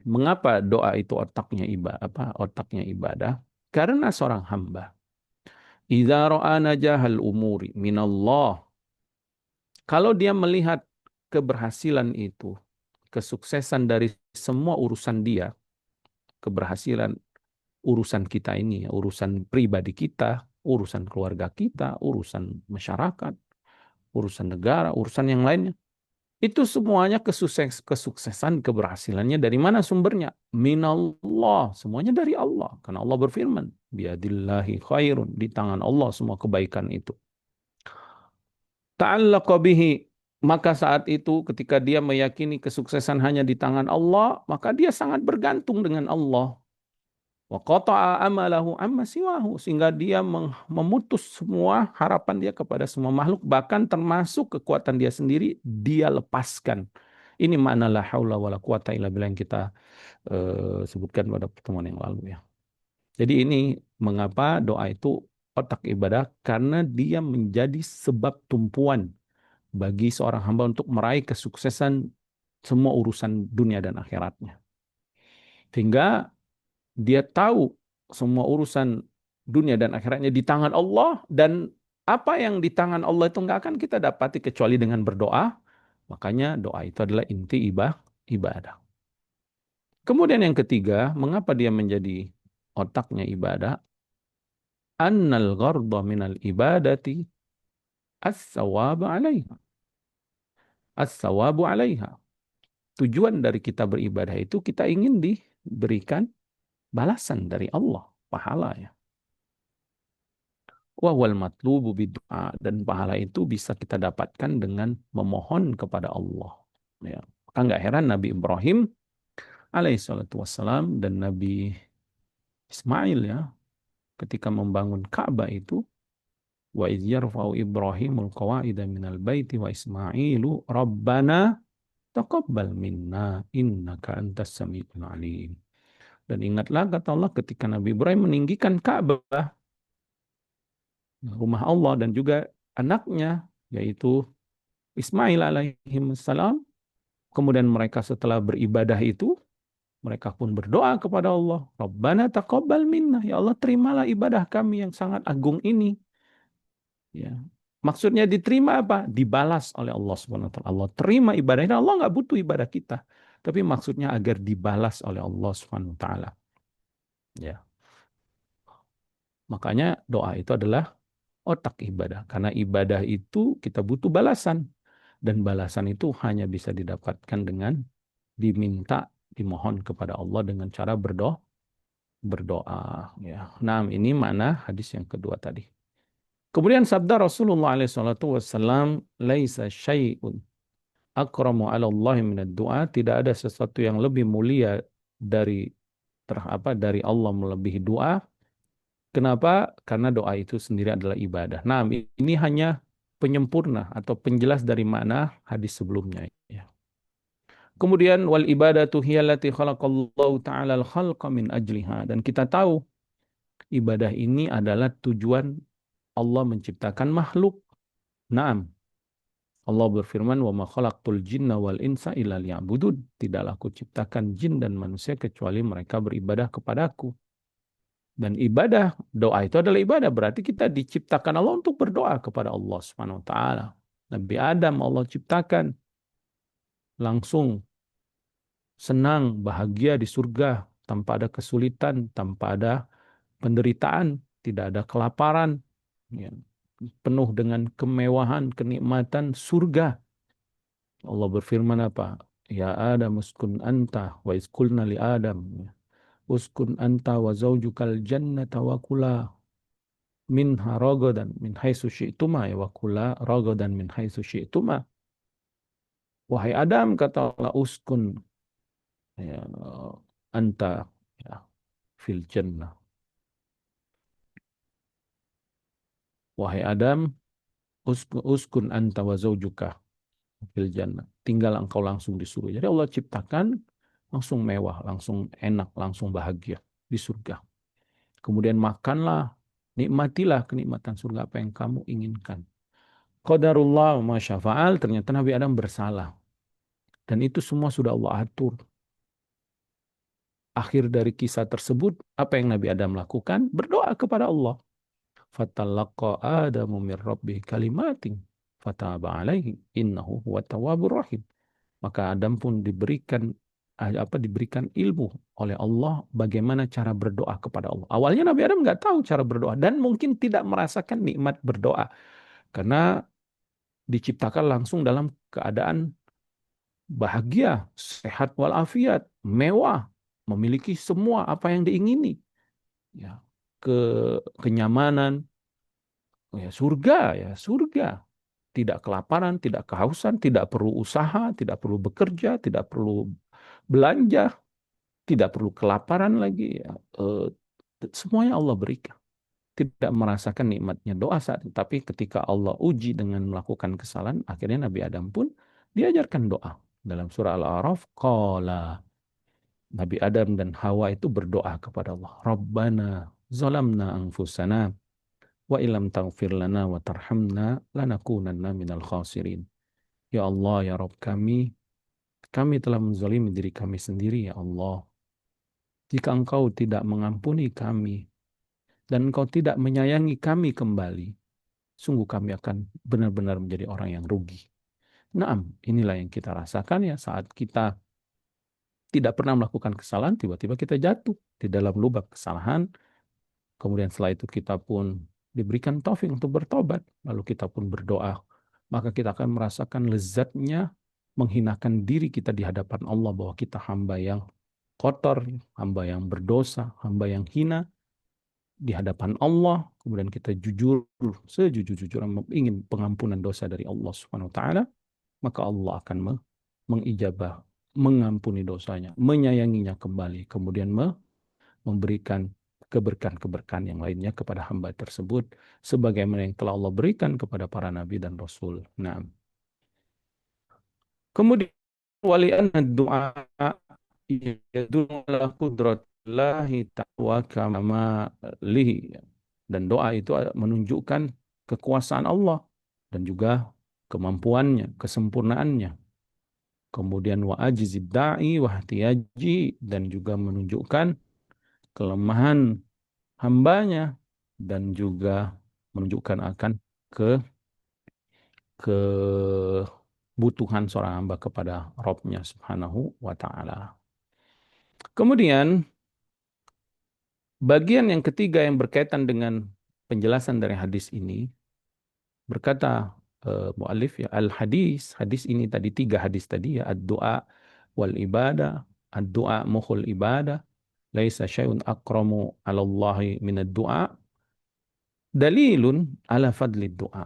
mengapa doa itu otaknya ibadah? Otaknya ibadah? Karena seorang hamba, idza ra'a najahal umuri minallah, kalau dia melihat keberhasilan itu, kesuksesan dari semua urusan dia, keberhasilan urusan kita ini, urusan pribadi kita, urusan keluarga kita, urusan masyarakat, urusan negara, urusan yang lainnya. Itu semuanya kesuksesan, keberhasilannya dari mana sumbernya? Minallah, semuanya dari Allah. Karena Allah berfirman, biadillahi khairun, di tangan Allah semua kebaikan itu. Ta'allaqa bihi, maka saat itu ketika dia meyakini kesuksesan hanya di tangan Allah, maka dia sangat bergantung dengan Allah. Wa qata'a amalahu amma siwahu, sehingga dia memutus semua harapan dia kepada semua makhluk, bahkan termasuk kekuatan dia sendiri dia lepaskan. Ini makna la haula wala quwata illa billah yang kita sebutkan pada pertemuan yang lalu ya. Jadi ini mengapa doa itu otak ibadah, karena dia menjadi sebab tumpuan bagi seorang hamba untuk meraih kesuksesan semua urusan dunia dan akhiratnya. Sehingga dia tahu semua urusan dunia dan akhiratnya di tangan Allah, dan apa yang di tangan Allah itu nggak akan kita dapati kecuali dengan berdoa. Makanya doa itu adalah inti ibadah. Kemudian yang ketiga, mengapa dia menjadi otaknya ibadah? Annal gharda minal ibadati as-sawabu 'alaiha. As-sawabu 'alaiha. Tujuan dari kita beribadah itu kita ingin diberikan balasan dari Allah, pahala ya. Wa wal matlubu bid'a, dan pahala itu bisa kita dapatkan dengan memohon kepada Allah. Ya. Maka nggak heran Nabi Ibrahim alaihissalatu wassalam dan Nabi Ismail ya, ketika membangun Ka'bah itu, wa idh yarfa'u Ibrahimul qawa'ida minal baiti wa Ismailu rabbana taqabbal minna innaka antas samiul alim. Dan ingatlah kata Allah ketika Nabi Ibrahim meninggikan Ka'bah, rumah Allah, dan juga anaknya yaitu Ismail alaihissalam. Kemudian mereka setelah beribadah itu, mereka pun berdoa kepada Allah, Rabbana taqabbal minna, ya Allah terimalah ibadah kami yang sangat agung ini. Ya. Maksudnya diterima apa? Dibalas oleh Allah Subhanahu wa taala. Allah terima ibadah ini. Allah nggak butuh ibadah kita, tapi maksudnya agar dibalas oleh Allah Subhanahu wa taala. Ya. Makanya doa itu adalah otak ibadah, karena ibadah itu kita butuh balasan, dan balasan itu hanya bisa didapatkan dengan diminta, dimohon kepada Allah dengan cara berdoa ya. Nah, ini mana hadis yang kedua tadi. Kemudian sabda Rasulullah SAW, laisa syai'un akramu 'ala Allah minad du'a, tidak ada sesuatu yang lebih mulia dari dari Allah melebihi doa. Kenapa? Karena doa itu sendiri adalah ibadah. Nah, ini hanya penyempurna atau penjelas dari mana hadis sebelumnya ya. Kemudian wal ibadatu hiyallati khalaqallahu ta'ala al-khalqa min ajliha, dan kita tahu ibadah ini adalah tujuan Allah menciptakan makhluk. Naam. Allah berfirman, "Wa ma khalaqtul jinna wal insa illa liya'budun." Tidaklah aku ciptakan jin dan manusia kecuali mereka beribadah kepadaku. Dan ibadah, doa itu adalah ibadah. Berarti kita diciptakan Allah untuk berdoa kepada Allah Subhanahu wa taala. Nabi Adam Allah ciptakan langsung senang, bahagia di surga, tanpa ada kesulitan, tanpa ada penderitaan, tidak ada kelaparan, ya, penuh dengan kemewahan, kenikmatan surga. Allah berfirman apa? Ya Adam uskun anta wa iskulna li Adam. Uskun anta wa zaujukal jannata wa kula minha ragadan min haitsu syi'tuma wa kula ragadan min haitsu syi'tuma. Wahai Adam, kata Allah, uskun, ya, anta ya, fil jannah. Wahai Adam, uskun anta wa zaujuka fil jannah. Tinggal engkau langsung di surga. Jadi Allah ciptakan langsung mewah, langsung enak, langsung bahagia di surga. Kemudian makanlah, nikmatilah kenikmatan surga apa yang kamu inginkan. Qadarullah ma syafa'al, ternyata Nabi Adam bersalah. Dan itu semua sudah Allah atur. Akhir dari kisah tersebut, apa yang Nabi Adam lakukan? Berdoa kepada Allah. Fatalaqa Adamu min rabbih kalimatin fataba alaihi innahu huwa tawwabur rahim. Maka Adam pun diberikan ilmu oleh Allah bagaimana cara berdoa kepada Allah. Awalnya Nabi Adam nggak tahu cara berdoa dan mungkin tidak merasakan nikmat berdoa karena diciptakan langsung dalam keadaan bahagia, sehat walafiat, mewah, memiliki semua apa yang diingini, ya, ke kenyamanan, ya surga, tidak kelaparan, tidak kehausan, tidak perlu usaha, tidak perlu bekerja, tidak perlu belanja, tidak perlu kelaparan lagi, ya. Semuanya Allah berikan. Tidak merasakan nikmatnya doa saat itu. Tapi ketika Allah uji dengan melakukan kesalahan, akhirnya Nabi Adam pun diajarkan doa. Dalam surah Al-A'raf, qala, Nabi Adam dan Hawa itu berdoa kepada Allah. Rabbana zalamna anfusana wa ilam taghfir lana wa tarhamna lanakunanna minal khasirin. Ya Allah, ya Rabb kami telah menzalimi diri kami sendiri, ya Allah. Jika Engkau tidak mengampuni kami dan Engkau tidak menyayangi kami kembali, sungguh kami akan benar-benar menjadi orang yang rugi. Naam, inilah yang kita rasakan ya saat kita tidak pernah melakukan kesalahan, tiba-tiba kita jatuh di dalam lubang kesalahan. Kemudian setelah itu kita pun diberikan taufik untuk bertobat. Lalu kita pun berdoa. Maka kita akan merasakan lezatnya menghinakan diri kita di hadapan Allah bahwa kita hamba yang kotor, hamba yang berdosa, hamba yang hina di hadapan Allah. Kemudian kita jujur, sejujur-jujurnya ingin pengampunan dosa dari Allah Subhanahu wa taala, maka Allah akan mengijabah, mengampuni dosanya, menyayanginya kembali, kemudian memberikan keberkahan-keberkahan yang lainnya kepada hamba tersebut sebagaimana yang telah Allah berikan kepada para nabi dan rasul. Nah, kemudian wali anna du'a yadullu ala qudratillahi ta'ala kamalihi, dan doa itu menunjukkan kekuasaan Allah dan juga kemampuannya, kesempurnaannya. Kemudian wa ajizid da'i wa ihtiyaji, dan juga menunjukkan kelemahan hambanya dan juga menunjukkan akan ke kebutuhan seorang hamba kepada Rabb-Nya Subhanahu wa taala. Kemudian bagian yang ketiga yang berkaitan dengan penjelasan dari hadis ini, berkata mu'alif ya, hadis ini tadi, tiga hadis tadi ya, ad-du'a wal ibadah, ad-du'a mukhul ibadah, laisa syai'un akramu 'ala Allahi min ad-du'a, dalilun ala fadli du'a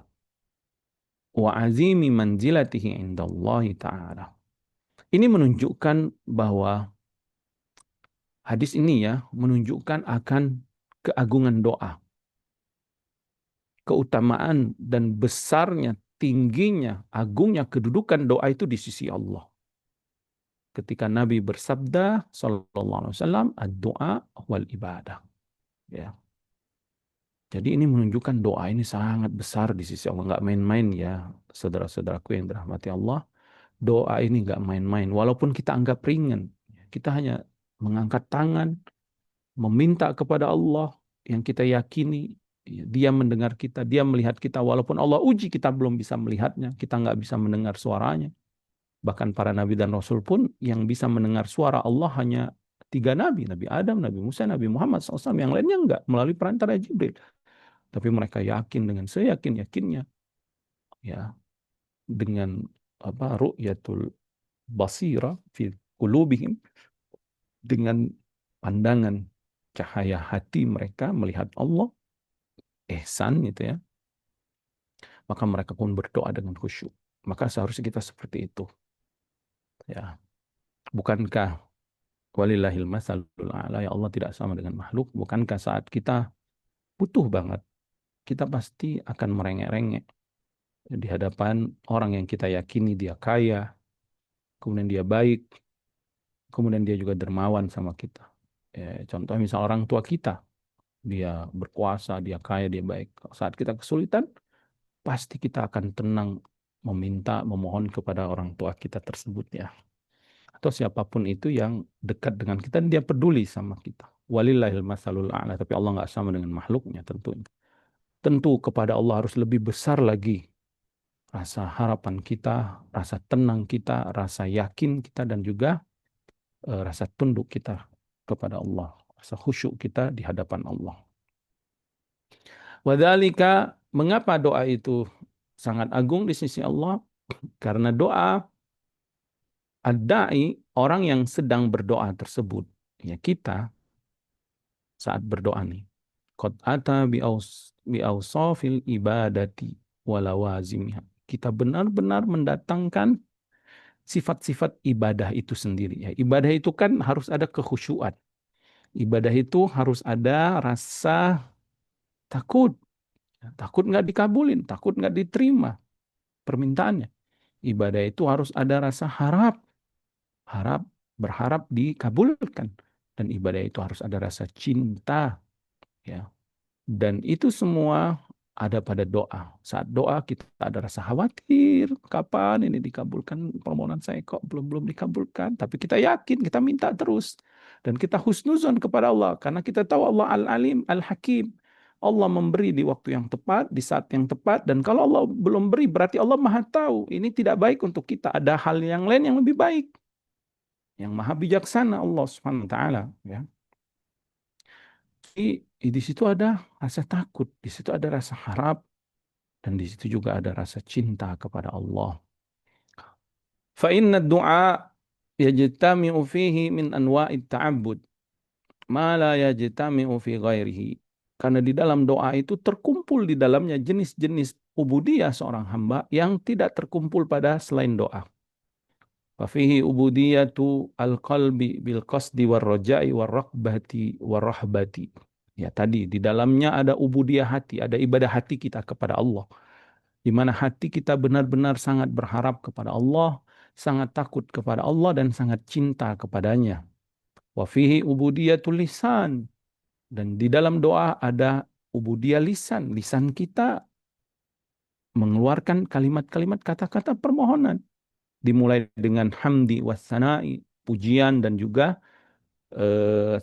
wa azimi manzilatihi indallahi ta'ala. Ini menunjukkan bahwa hadis ini ya menunjukkan akan keagungan doa, keutamaan dan besarnya, tingginya, agungnya kedudukan doa itu di sisi Allah. Ketika Nabi bersabda sallallahu alaihi wasallam, ad-du'a wal ibadah. Ya. Jadi ini menunjukkan doa ini sangat besar di sisi Allah, nggak main-main ya, saudara-saudaraku yang dirahmati Allah. Doa ini nggak main-main, walaupun kita anggap ringan. Kita hanya mengangkat tangan, meminta kepada Allah yang kita yakini, Dia mendengar kita, Dia melihat kita, walaupun Allah uji kita belum bisa melihatnya, kita nggak bisa mendengar suaranya. Bahkan para nabi dan rasul pun yang bisa mendengar suara Allah hanya tiga nabi, Nabi Adam, Nabi Musa, Nabi Muhammad SAW. Yang lainnya enggak, melalui perantara Jibril. Tapi mereka yakin dengan seyakin-yakinnya, ya, dengan ru'yatul basira fi qulubihim, dengan pandangan cahaya hati mereka melihat Allah, ihsan gitu ya, maka mereka pun berdoa dengan khusyuk. Maka seharusnya kita seperti itu, ya. Bukankah Walillahil masalul a'la. Ya Allah tidak sama dengan makhluk. Bukankah saat kita butuh banget, kita pasti akan merengek-rengek di hadapan orang yang kita yakini dia kaya, kemudian dia baik, kemudian dia juga dermawan sama kita. Contoh misal orang tua kita, dia berkuasa, dia kaya, dia baik. Saat kita kesulitan, pasti kita akan tenang meminta, memohon kepada orang tua kita tersebut ya. Atau siapapun itu yang dekat dengan kita, dan dia peduli sama kita. Walillahil masalul a'la. Tapi Allah nggak sama dengan makhluknya tentunya. Tentu kepada Allah harus lebih besar lagi rasa harapan kita, rasa tenang kita, rasa yakin kita, dan juga rasa tunduk kita kepada Allah, rasa khusyuk kita di hadapan Allah. Wadzalika, mengapa doa itu sangat agung di sisi Allah? Karena doa ad-da'i, orang yang sedang berdoa tersebut, ya kita saat berdoa nih, qad ata bi awsafil ibadati walawazimha. Kita benar-benar mendatangkan sifat-sifat ibadah itu sendiri ya. Ibadah itu kan harus ada kekhusyuan. Ibadah itu harus ada rasa takut. Takut nggak dikabulin, takut nggak diterima permintaannya. Ibadah itu harus ada rasa harap, harap, berharap dikabulkan. Dan ibadah itu harus ada rasa cinta, ya. Dan itu semua ada pada doa. Saat doa kita ada rasa khawatir, kapan ini dikabulkan permohonan saya, kok belum dikabulkan. Tapi kita yakin, kita minta terus. Dan kita husnuzon kepada Allah. Karena kita tahu Allah Al-Alim, Al-Hakim. Allah memberi di waktu yang tepat, di saat yang tepat. Dan kalau Allah belum beri, berarti Allah maha tahu. Ini tidak baik untuk kita. Ada hal yang lain yang lebih baik. Yang maha bijaksana Allah Subhanahu wa taala, ya. Di situ ada rasa takut, di situ ada rasa harap, dan di situ juga ada rasa cinta kepada Allah. Fa inna du'a yajtami'u fihi min anwa'it ta'abbud ma la yajtami'u fi ghairihi. Karena di dalam doa itu terkumpul di dalamnya jenis-jenis ubudiyah seorang hamba yang tidak terkumpul pada selain doa. Fa fihi ubudiyatu al-qalbi bil qasdi war raja'i war raqbati war rahbati. Ya tadi di dalamnya ada ubudiyah hati, ada ibadah hati kita kepada Allah. Di mana hati kita benar-benar sangat berharap kepada Allah, sangat takut kepada Allah, dan sangat cinta kepadanya. Wa fihi ubudiyatul lisan. Dan di dalam doa ada ubudiyah lisan. Lisan kita mengeluarkan kalimat-kalimat kata-kata permohonan. Dimulai dengan hamdi wassana'i, pujian dan juga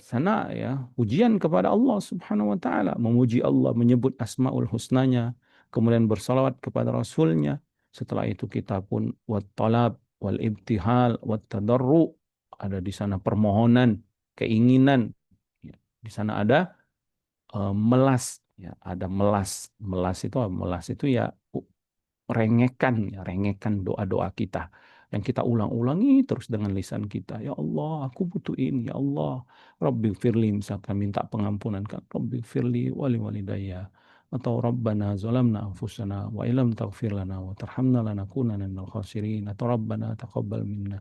sana ya, pujian kepada Allah Subhanahu wa taala, memuji Allah, menyebut asmaul husnanya, kemudian bersalawat kepada rasulnya. Setelah itu kita pun wat talab wal ibtihal wat tadarru, ada di sana permohonan, keinginan. Ya, di sana ada melas ya, ada melas. Melas itu ya rengekan doa-doa kita yang kita ulang-ulangi terus dengan lisan kita. Ya Allah, aku butuh ini. Ya Allah, Rabbi firli, misalkan minta pengampunan kan, Rabbi firli wali walidayya, atau Rabbana zalamna anfusana wa illam taghfir lana wa tarhamna lanakunanna minal khasirin, atau Rabbana taqabbal minna,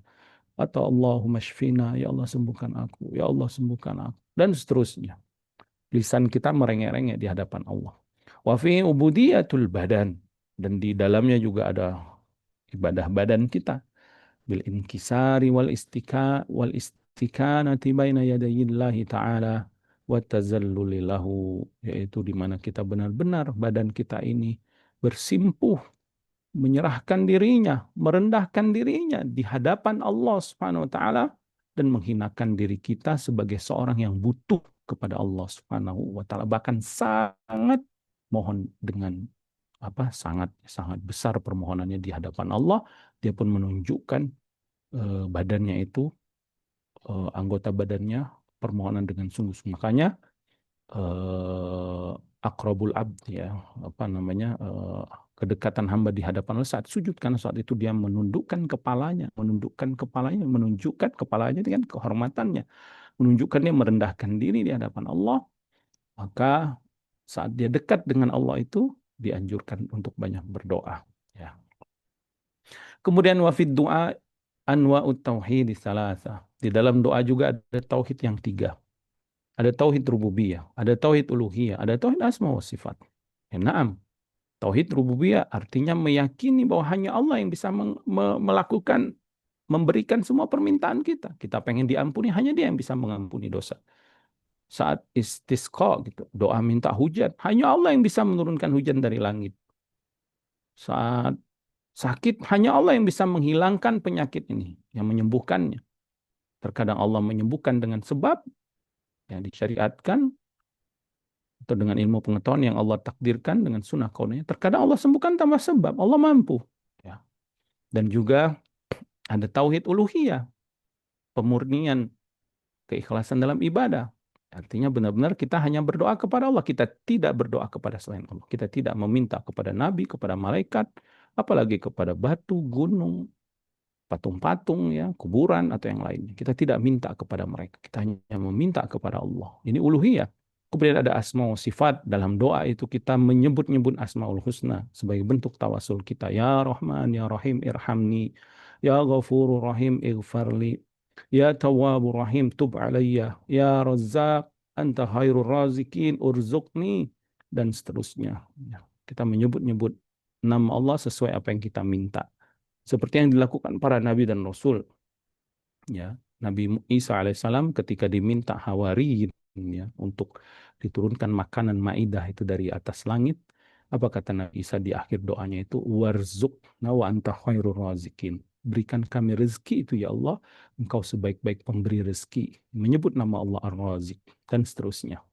atau Allahumma shfina, ya Allah sembuhkan aku, ya Allah sembuhkan aku, dan seterusnya. Lisan kita merengek-rengek di hadapan Allah. Wa fi ubudiyatul badan, dan di dalamnya juga ada ibadah badan kita, bil inkisari wal istikanati baina yadayillahi ta'ala wa tazalluli lahu, yaitu di mana kita benar-benar badan kita ini bersimpuh, menyerahkan dirinya, merendahkan dirinya di hadapan Allah Subhanahu wa taala, dan menghinakan diri kita sebagai seorang yang butuh kepada Allah Subhanahu wa taala, bahkan sangat mohon dengan sangat sangat besar permohonannya di hadapan Allah. Dia pun menunjukkan badannya itu, anggota badannya, permohonan dengan sungguh-sungguh. Makanya akrabul abd ya, kedekatan hamba di hadapan Allah saat sujud, karena saat itu dia menundukkan kepalanya, menunjukkan kepalanya dengan kehormatannya, menunjukkan dia merendahkan diri di hadapan Allah. Maka saat dia dekat dengan Allah itu dianjurkan untuk banyak berdoa ya. Kemudian wafid doa anwa'ut tauhid salasa. Di dalam doa juga ada tauhid yang tiga. Ada tauhid rububiyah, ada tauhid uluhiyah, ada tauhid asma wa sifat. Ya, na'am. Tauhid rububiyah artinya meyakini bahwa hanya Allah yang bisa melakukan, memberikan semua permintaan kita. Kita pengen diampuni, hanya Dia yang bisa mengampuni dosa. Saat istisqa gitu, doa minta hujan, hanya Allah yang bisa menurunkan hujan dari langit. Saat sakit, hanya Allah yang bisa menghilangkan penyakit ini, yang menyembuhkannya. Terkadang Allah menyembuhkan dengan sebab yang disyariatkan atau dengan ilmu pengetahuan yang Allah takdirkan dengan sunnah kauniyah. Terkadang Allah sembuhkan tanpa sebab, Allah mampu. Ya. Dan juga ada tauhid uluhiyah, pemurnian, keikhlasan dalam ibadah. Artinya benar-benar kita hanya berdoa kepada Allah. Kita tidak berdoa kepada selain Allah. Kita tidak meminta kepada nabi, kepada malaikat, apalagi kepada batu, gunung, patung-patung, ya, kuburan atau yang lainnya. Kita tidak minta kepada mereka. Kita hanya meminta kepada Allah. Ini uluhiyah. Kemudian ada asma wa sifat. Dalam doa itu kita menyebut-nyebut asmaul husna sebagai bentuk tawasul kita. Ya Rahman, Ya Rahim, irhamni. Ya Ghafurur Rahim, ighfarli. Ya Tawwabur Rahim, tub alayya. Ya Razzaq, anta khairur razikin, urzuqni. Dan seterusnya. Ya, kita menyebut-nyebut nama Allah sesuai apa yang kita minta. Seperti yang dilakukan para nabi dan rasul. Ya, Nabi Isa alaihissalam ketika diminta hawari ya, untuk diturunkan makanan maidah itu dari atas langit, apa kata Nabi Isa di akhir doanya itu, warzuqna wa anta khairur razikin. Berikan kami rezeki itu ya Allah, engkau sebaik-baik pemberi rezeki. Menyebut nama Allah Ar-Razik dan seterusnya.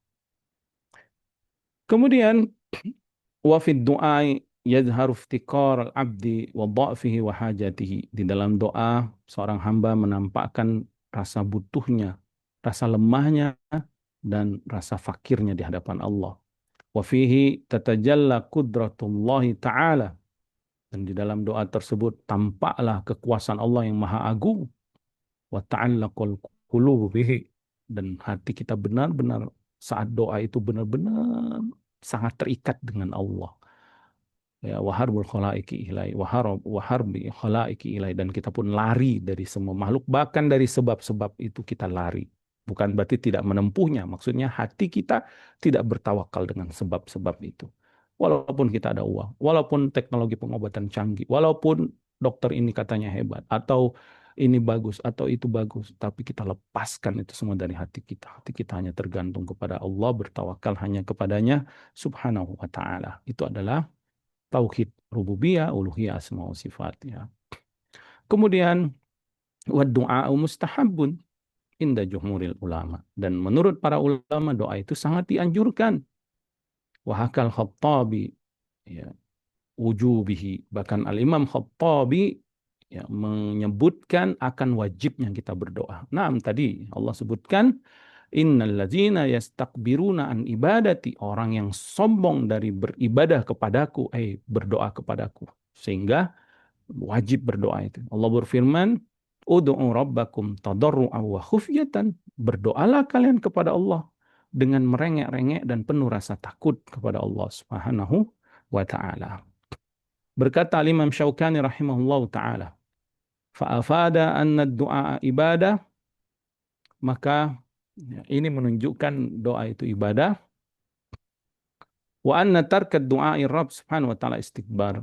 Kemudian wa fid du'ai yadhharu iftikar al-abdi wa dha'fihi wa hajatihi. Di dalam doa seorang hamba menampakkan rasa butuhnya, rasa lemahnya dan rasa fakirnya di hadapan Allah. Wa fihi tatajalla qudratullahi ta'ala. Dan di dalam doa tersebut tampaklah kekuasaan Allah yang maha agung. Wa ta'allaqul qulubu bihi. Dan hati kita benar-benar saat doa itu benar-benar sangat terikat dengan Allah. Ya, waharbul khalaiki ilai, waharbi khalaiki ilai, dan kita pun lari dari semua makhluk, bahkan dari sebab-sebab itu kita lari. Bukan berarti tidak menempuhnya, maksudnya hati kita tidak bertawakal dengan sebab-sebab itu. Walaupun kita ada uang, walaupun teknologi pengobatan canggih, walaupun dokter ini katanya hebat, atau ini bagus, atau itu bagus, tapi kita lepaskan itu semua dari hati kita. Hati kita hanya tergantung kepada Allah, bertawakal hanya kepadanya subhanahu wa ta'ala. Itu adalah tauhid rububiyah, uluhiyah, asma wa sifat, ya. Kemudian wa du'a mustahabun inda jumhuril ulama, dan menurut para ulama doa itu sangat dianjurkan. Wa hakal Khattabi ya wujubihi, bahkan Al-Imam Khattabi ya menyebutkan akan wajibnya kita berdoa. Nah, tadi Allah sebutkan innal ladzina yastakbiruna an ibadati, orang yang sombong dari beribadah kepadaku, berdoa kepadaku. Sehingga wajib berdoa itu. Allah berfirman, ud'u rabbakum tadarru'an wa khufyatan. Berdoalah kalian kepada Allah dengan merengek-rengek dan penuh rasa takut kepada Allah Subhanahu wa taala. Berkata Imam Syaukani rahimahullah taala, fa'afada anna du'a ibadah, maka ya, ini menunjukkan doa itu ibadah. Wa anna tarkat du'ai Rabb subhanahu wa ta'ala istikbar.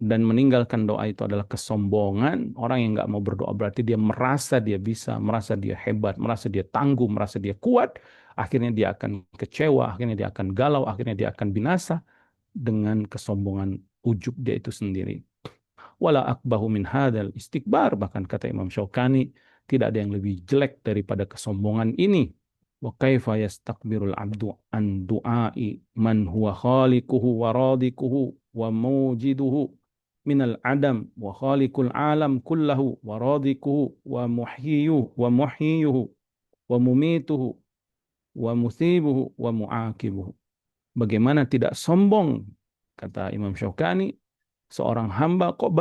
Dan meninggalkan doa itu adalah kesombongan. Orang yang nggak mau berdoa berarti dia merasa dia bisa, merasa dia hebat, merasa dia tangguh, merasa dia kuat. Akhirnya dia akan kecewa, akhirnya dia akan galau, akhirnya dia akan binasa dengan kesombongan ujub dia itu sendiri. Wala akbahu min hadal istikbar, bahkan kata Imam Syaukani, tidak ada yang lebih jelek daripada kesombongan ini. Wa kaifa yastakbirul abdu an du'ai man huwa khaliquhu wa radikuhu wa mujiduhu minal adam wa khaliqul alam kullahu wa radikuhu wa muhyiyuhu wa mumituhu wa musibuhu wa muakibuhu. Bagaimana tidak sombong, kata Imam Syaukani, seorang hamba kok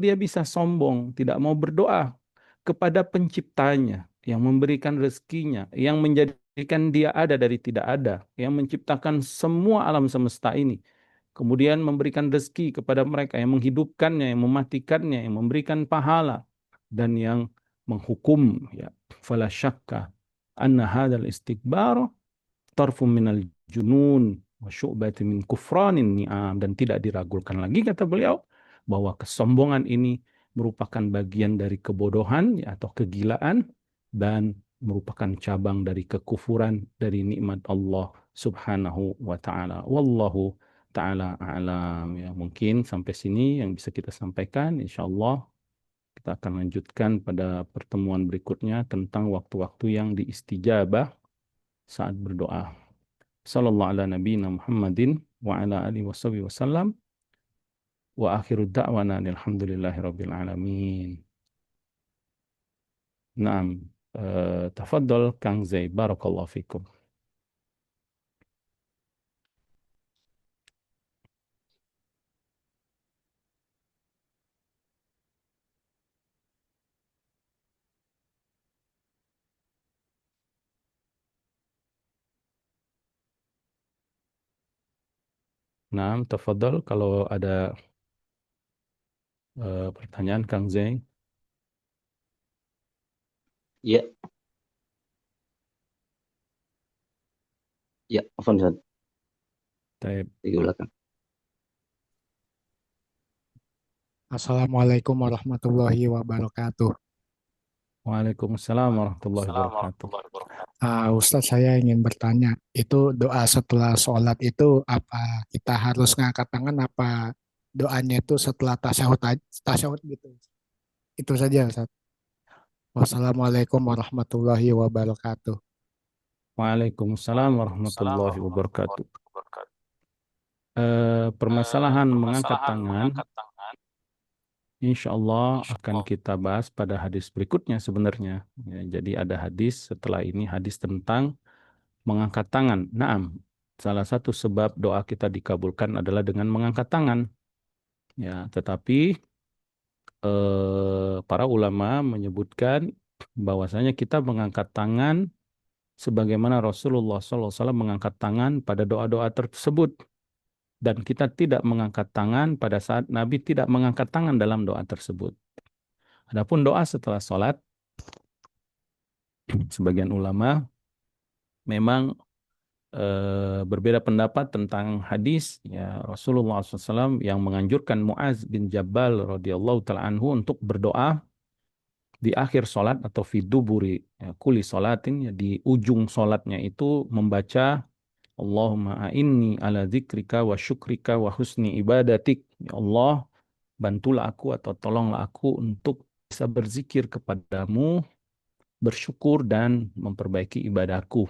dia bisa sombong, tidak mau berdoa kepada penciptanya yang memberikan rezekinya, yang menjadikan dia ada dari tidak ada, yang menciptakan semua alam semesta ini, kemudian memberikan rezeki kepada mereka, yang menghidupkannya, yang mematikannya, yang memberikan pahala, dan yang menghukum, ya, fala syakka anna hadzal istikbar tarfun minal junun wa syu'batin min kufranin ni'am, dan tidak diragukan lagi kata beliau bahwa kesombongan ini merupakan bagian dari kebodohan, ya, atau kegilaan, dan merupakan cabang dari kekufuran dari nikmat Allah Subhanahu wa taala. Wallahu taala a'lam, ya. Mungkin sampai sini yang bisa kita sampaikan. Insyaallah kita akan lanjutkan pada pertemuan berikutnya tentang waktu-waktu yang diistijabah saat berdoa. Sallallahu ala nabiyina Muhammadin wa ala alihi wasallam wa akhiru da'wana alhamdulillahi rabbil alamin. Naam, tafadhol Kang Zai, barakallahu fikum. Naam, tafadhol kalau ada pertanyaan Kang Zai. Ya, ya, Afwan Ustaz. Taib. Di belakang. Assalamualaikum warahmatullahi wabarakatuh. Waalaikumsalam warahmatullahi wabarakatuh. Ustadz, saya ingin bertanya, itu doa setelah sholat itu apa kita harus ngangkat tangan, apa doanya itu setelah tasyahud gitu? Itu saja, Ustadz. Wassalamualaikum warahmatullahi wabarakatuh. Waalaikumsalam warahmatullahi wabarakatuh. Permasalahan mengangkat tangan, insya Allah akan kita bahas pada hadis berikutnya sebenarnya. Ya, jadi ada hadis setelah ini, hadis tentang mengangkat tangan. Naam, salah satu sebab doa kita dikabulkan adalah dengan mengangkat tangan. Ya, tetapi para ulama menyebutkan bahwasanya kita mengangkat tangan sebagaimana Rasulullah SAW mengangkat tangan pada doa-doa tersebut. Dan kita tidak mengangkat tangan pada saat Nabi tidak mengangkat tangan dalam doa tersebut. Adapun doa setelah sholat, sebagian ulama memang berbeda pendapat tentang hadis, ya, Rasulullah SAW yang menganjurkan Muaz bin Jabal radhiyallahu taala anhu untuk berdoa di akhir sholat atau fiduburi, ya, kuli sholatin, ya, di ujung sholatnya itu membaca Allahumma a'inni ala dzikrika wa syukrika wa husni ibadatik. Ya Allah, bantulah aku atau tolonglah aku untuk bisa berzikir kepadamu, bersyukur, dan memperbaiki ibadahku.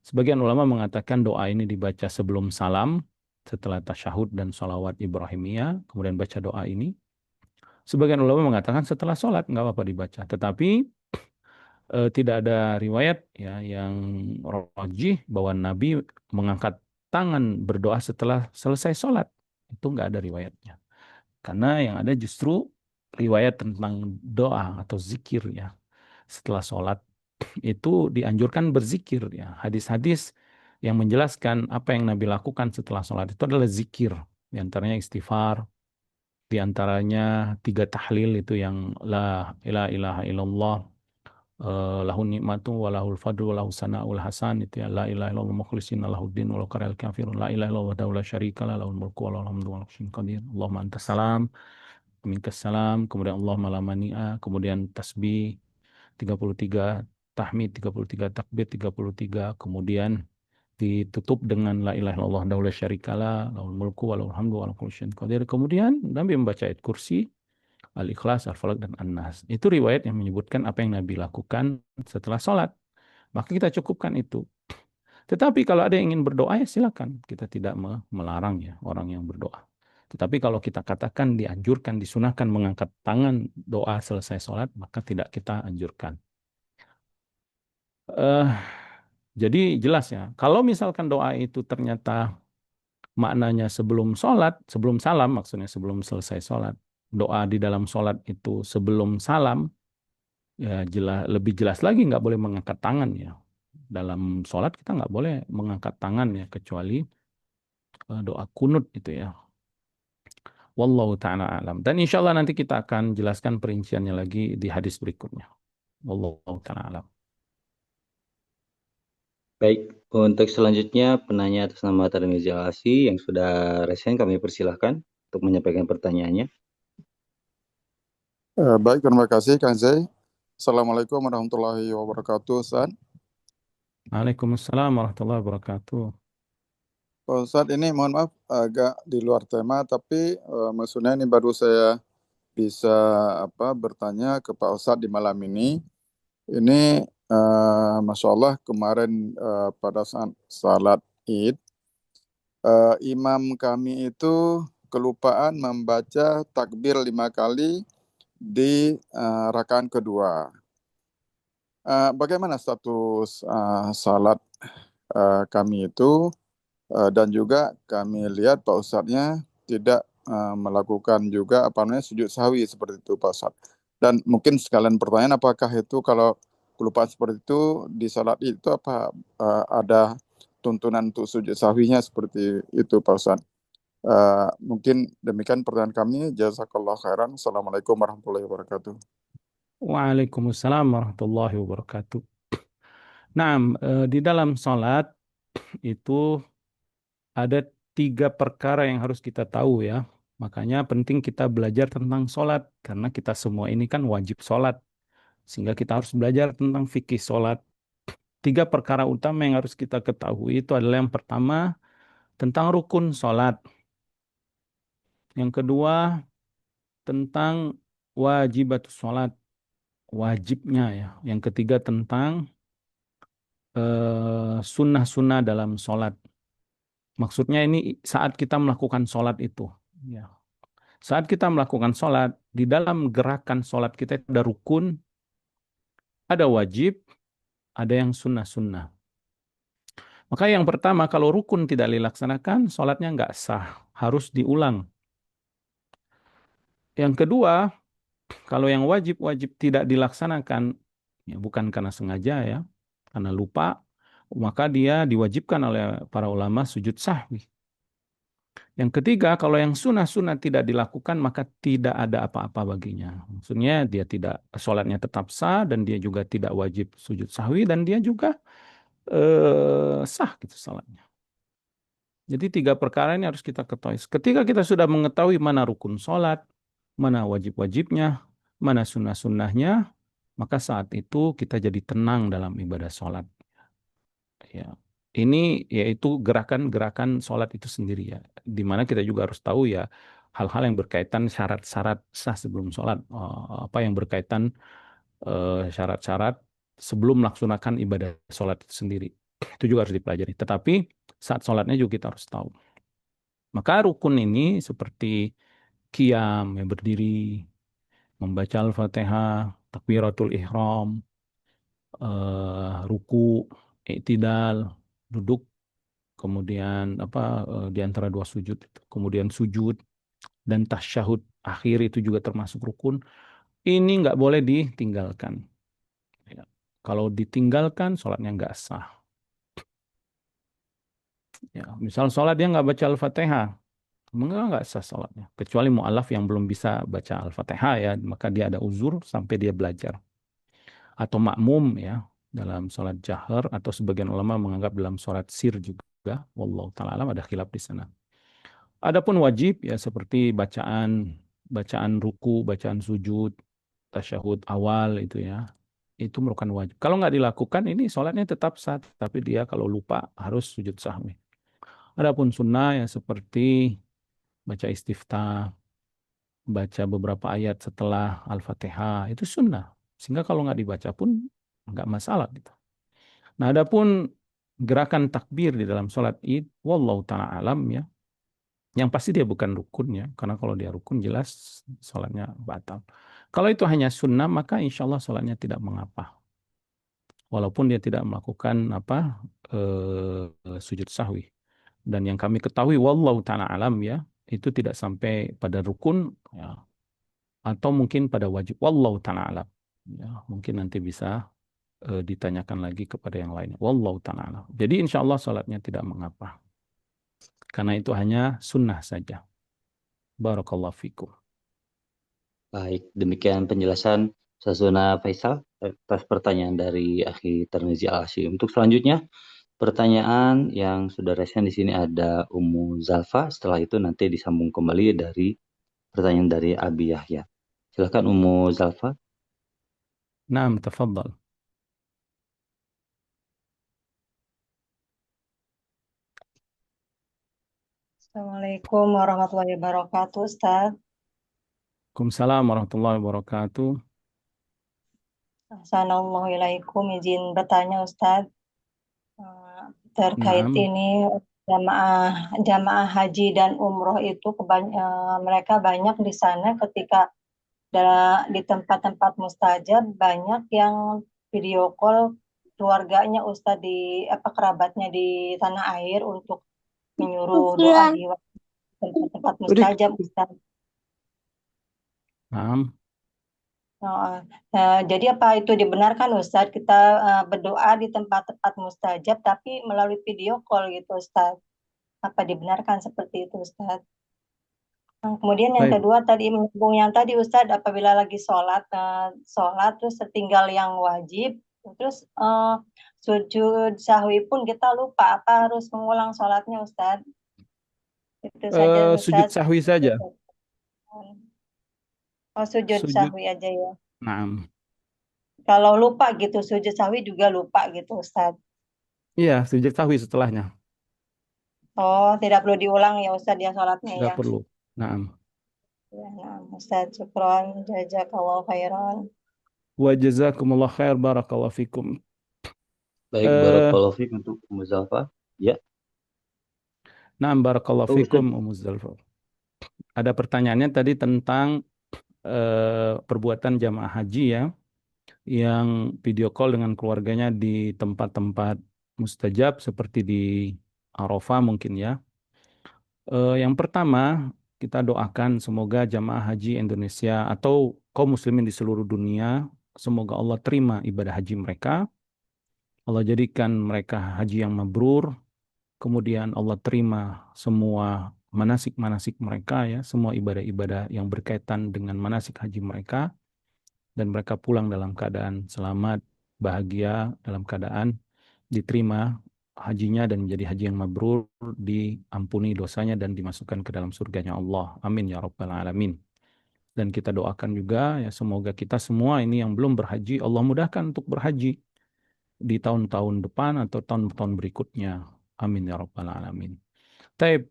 Sebagian ulama mengatakan doa ini dibaca sebelum salam, setelah tasyahud dan sholawat Ibrahimiyah, kemudian baca doa ini. Sebagian ulama mengatakan setelah sholat, nggak apa-apa dibaca. Tetapi tidak ada riwayat, ya, yang rajih bahwa Nabi mengangkat tangan berdoa setelah selesai sholat. Itu nggak ada riwayatnya. Karena yang ada justru riwayat tentang doa atau zikir, ya, setelah sholat itu dianjurkan berzikir, ya. Hadis-hadis yang menjelaskan apa yang Nabi lakukan setelah sholat itu adalah zikir. Di antaranya istighfar, di antaranya 3 tahlil itu yang la ilaha illallah, lahun nikmatu wa lahul fadlu wa lahu sana'ul hasan, itu ya, la ilaha illallah mukhlishina lahuddin walau karihal kafirun, la ilaha illallah wahdahu la syarika lah, lahul mulku wa lahul hamdu wa lahu qadir, Allahumma antas salam minkas salam, kemudian Allahumma la mani'a, kemudian tasbih 33, tahmid 33, takbir 33, kemudian ditutup dengan la ilaha illallah wahdahu la syarikalah, lahul mulku wa lahul hamdu wa lahu qadir. Kemudian Nabi membaca ayat kursi, Al-Ikhlas, Al-Falaq, dan An-Nas. Itu riwayat yang menyebutkan apa yang Nabi lakukan setelah sholat. Maka kita cukupkan itu. Tetapi kalau ada yang ingin berdoa, ya silakan. Kita tidak melarang, ya, orang yang berdoa. Tetapi kalau kita katakan dianjurkan, disunahkan mengangkat tangan doa selesai sholat, maka tidak kita anjurkan. Jadi jelas, ya, kalau misalkan doa itu ternyata maknanya sebelum sholat, sebelum salam, maksudnya sebelum selesai sholat, doa di dalam sholat itu sebelum salam, ya jelas, lebih jelas lagi nggak boleh mengangkat tangan, ya. Dalam sholat kita nggak boleh mengangkat tangan, ya, kecuali doa kunut itu, ya. Wallahu ta'ala alam. Dan insya Allah nanti kita akan jelaskan perinciannya lagi di hadis berikutnya. Wallahu ta'ala alam. Baik, untuk selanjutnya penanya atas nama Tarmizi Al-Asy yang sudah resen kami persilahkan untuk menyampaikan pertanyaannya. Baik, terima kasih Kang Zai. Assalamualaikum warahmatullahi wabarakatuh, Ustaz. Waalaikumsalam warahmatullahi wabarakatuh. Pak Ustaz, ini mohon maaf agak di luar tema, tapi maksudnya ini baru saya bisa bertanya ke Pak Ustaz di malam ini. Ini Masya Allah kemarin pada saat salat Id, imam kami itu kelupaan membaca takbir 5 kali di rakaat kedua. Bagaimana status salat kami itu, dan juga kami lihat Pak Ustadznya tidak melakukan juga sujud sahwi seperti itu Pak Ustadz. Dan mungkin sekalian pertanyaan, apakah itu kalau kelupaan seperti itu di salat itu ada tuntunan untuk sujud sahwinya seperti itu Pak Ustadz. Mungkin demikian pertanyaan kami. Jazakallah khairan. Assalamualaikum warahmatullahi wabarakatuh. Waalaikumsalam warahmatullahi wabarakatuh. Nah, di dalam salat itu ada 3 perkara yang harus kita tahu ya. Makanya penting kita belajar tentang salat karena kita semua ini kan wajib salat. Sehingga kita harus belajar tentang fikih salat. 3 perkara utama yang harus kita ketahui itu adalah yang pertama tentang rukun salat. Yang kedua tentang wajibatus salat, wajibnya ya. Yang ketiga tentang sunnah-sunnah dalam salat. Maksudnya ini saat kita melakukan salat itu. Ya. Saat kita melakukan salat, di dalam gerakan salat kita ada rukun, ada wajib, ada yang sunnah-sunnah. Maka yang pertama, kalau rukun tidak dilaksanakan, salatnya nggak sah, harus diulang. Yang kedua, kalau yang wajib-wajib tidak dilaksanakan, ya bukan karena sengaja ya, karena lupa, maka dia diwajibkan oleh para ulama sujud sahwi. Yang ketiga, kalau yang sunnah-sunnah tidak dilakukan, maka tidak ada apa-apa baginya. Maksudnya dia tidak, sholatnya tetap sah, dan dia juga tidak wajib sujud sahwi, dan dia juga sah gitu sholatnya. Jadi 3 perkara ini harus kita ketahui. Ketika kita sudah mengetahui mana rukun sholat, mana wajib-wajibnya, mana sunnah-sunnahnya, maka saat itu kita jadi tenang dalam ibadah sholat. Ya. Ini yaitu gerakan-gerakan sholat itu sendiri ya. Di mana kita juga harus tahu ya hal-hal yang berkaitan syarat-syarat sah sebelum sholat. Apa yang berkaitan syarat-syarat sebelum melaksanakan ibadah sholat itu sendiri. Itu juga harus dipelajari. Tetapi saat sholatnya juga kita harus tahu. Maka rukun ini seperti qiyam, yang berdiri, membaca Al-Fatihah, takbiratul ihram, ruku, i'tidal, duduk, kemudian di antara 2 sujud, kemudian sujud dan tasyahud akhir itu juga termasuk rukun. Ini nggak boleh ditinggalkan. Ya. Kalau ditinggalkan, sholatnya nggak sah. Ya, misal sholat dia nggak baca Al-Fatihah, nggak sah sholatnya. Kecuali mu'alaf yang belum bisa baca Al-Fatihah ya, maka dia ada uzur sampai dia belajar. Atau makmum ya, dalam sholat jahar, atau sebagian ulama menganggap dalam sholat sir juga. Wallahu ta'ala alam, ada khilaf di sana. Adapun wajib ya seperti bacaan ruku, bacaan sujud, tasyahud awal itu ya, itu merupakan wajib. Kalau nggak dilakukan ini sholatnya tetap sah, tapi dia kalau lupa harus sujud sahwi. Adapun sunnah ya seperti baca istiftah, baca beberapa ayat setelah Al-Fatihah, itu sunnah. Sehingga kalau nggak dibaca pun nggak masalah gitu. Nah, adapun gerakan takbir di dalam sholat Id, wallahu ta'ala alam ya, yang pasti dia bukan rukun ya, karena kalau dia rukun jelas sholatnya batal. Kalau itu hanya sunnah, maka insya Allah sholatnya tidak mengapa. Walaupun dia tidak melakukan sujud sahwi. Dan yang kami ketahui, wallahu ta'ala alam ya, itu tidak sampai pada rukun ya, atau mungkin pada wajib. Wallahu ta'ala alam. Ya, mungkin nanti bisa ditanyakan lagi kepada yang lain. Wallahu ta'ala alam. Jadi insya Allah sholatnya tidak mengapa. Karena itu hanya sunnah saja. Barakallahu fikum. Baik, demikian penjelasan Sasuna Faisal atas pertanyaan dari Akhi Tarmizi Al-Hashim. Untuk selanjutnya, pertanyaan yang sudah resen di sini ada Ummu Zalfa. Setelah itu nanti disambung kembali dari pertanyaan dari Abi Yahya. Silakan Ummu Zalfa. Naam, tafadhal. Assalamualaikum warahmatullahi wabarakatuh, Ustaz. Waalaikumsalam warahmatullahi wabarakatuh. Assalamualaikum, izin bertanya, Ustaz. Terkait Naam. ini jamaah haji dan umroh itu mereka banyak di sana ketika di tempat-tempat mustajab banyak yang video call keluarganya Ustaz kerabatnya di tanah air untuk menyuruh doa di tempat-tempat mustajab, Ustaz. Naam. Jadi apa itu dibenarkan Ustaz kita berdoa di tempat-tempat mustajab tapi melalui video call gitu Ustaz? Apa dibenarkan seperti itu Ustaz? Kemudian yang Baik. kedua tadi menyambung yang tadi Ustaz, apabila lagi sholat terus tertinggal yang wajib terus sujud sahwi pun kita lupa, apa harus mengulang sholatnya Ustaz? Itu saja Ustaz. Sujud sahwi saja. Sujud sahwi aja ya. Naam. Kalau lupa gitu, sujud sahwi juga lupa gitu, Ustaz. Iya, sujud sahwi setelahnya. Oh, tidak perlu diulang ya, Ustaz, ya sholatnya Tidak ya. perlu. Naam. Ya, nah, Ustaz, syukron, jazakallahu khairan. Wa jazakumullah khair, barakallahu fikum. Baik, barakallahu fikum untuk Ummu Zalfa. Ya. Naam, barakallahu fikum Ummu Zalfa. Ada pertanyaannya tadi tentang perbuatan jamaah haji ya, yang video call dengan keluarganya di tempat-tempat mustajab seperti di Arafah mungkin ya. Yang pertama, kita doakan semoga jamaah haji Indonesia atau kaum muslimin di seluruh dunia, semoga Allah terima ibadah haji mereka. Allah jadikan mereka haji yang mabrur. Kemudian Allah terima semua manasik-manasik mereka ya, semua ibadah-ibadah yang berkaitan dengan manasik haji mereka. Dan mereka pulang dalam keadaan selamat, bahagia, dalam keadaan diterima hajinya dan menjadi haji yang mabrur, diampuni dosanya dan dimasukkan ke dalam surganya Allah. Amin ya rabbal alamin. Dan kita doakan juga ya semoga kita semua ini yang belum berhaji Allah mudahkan untuk berhaji di tahun-tahun depan atau tahun-tahun berikutnya. Amin ya rabbal alamin. Taib,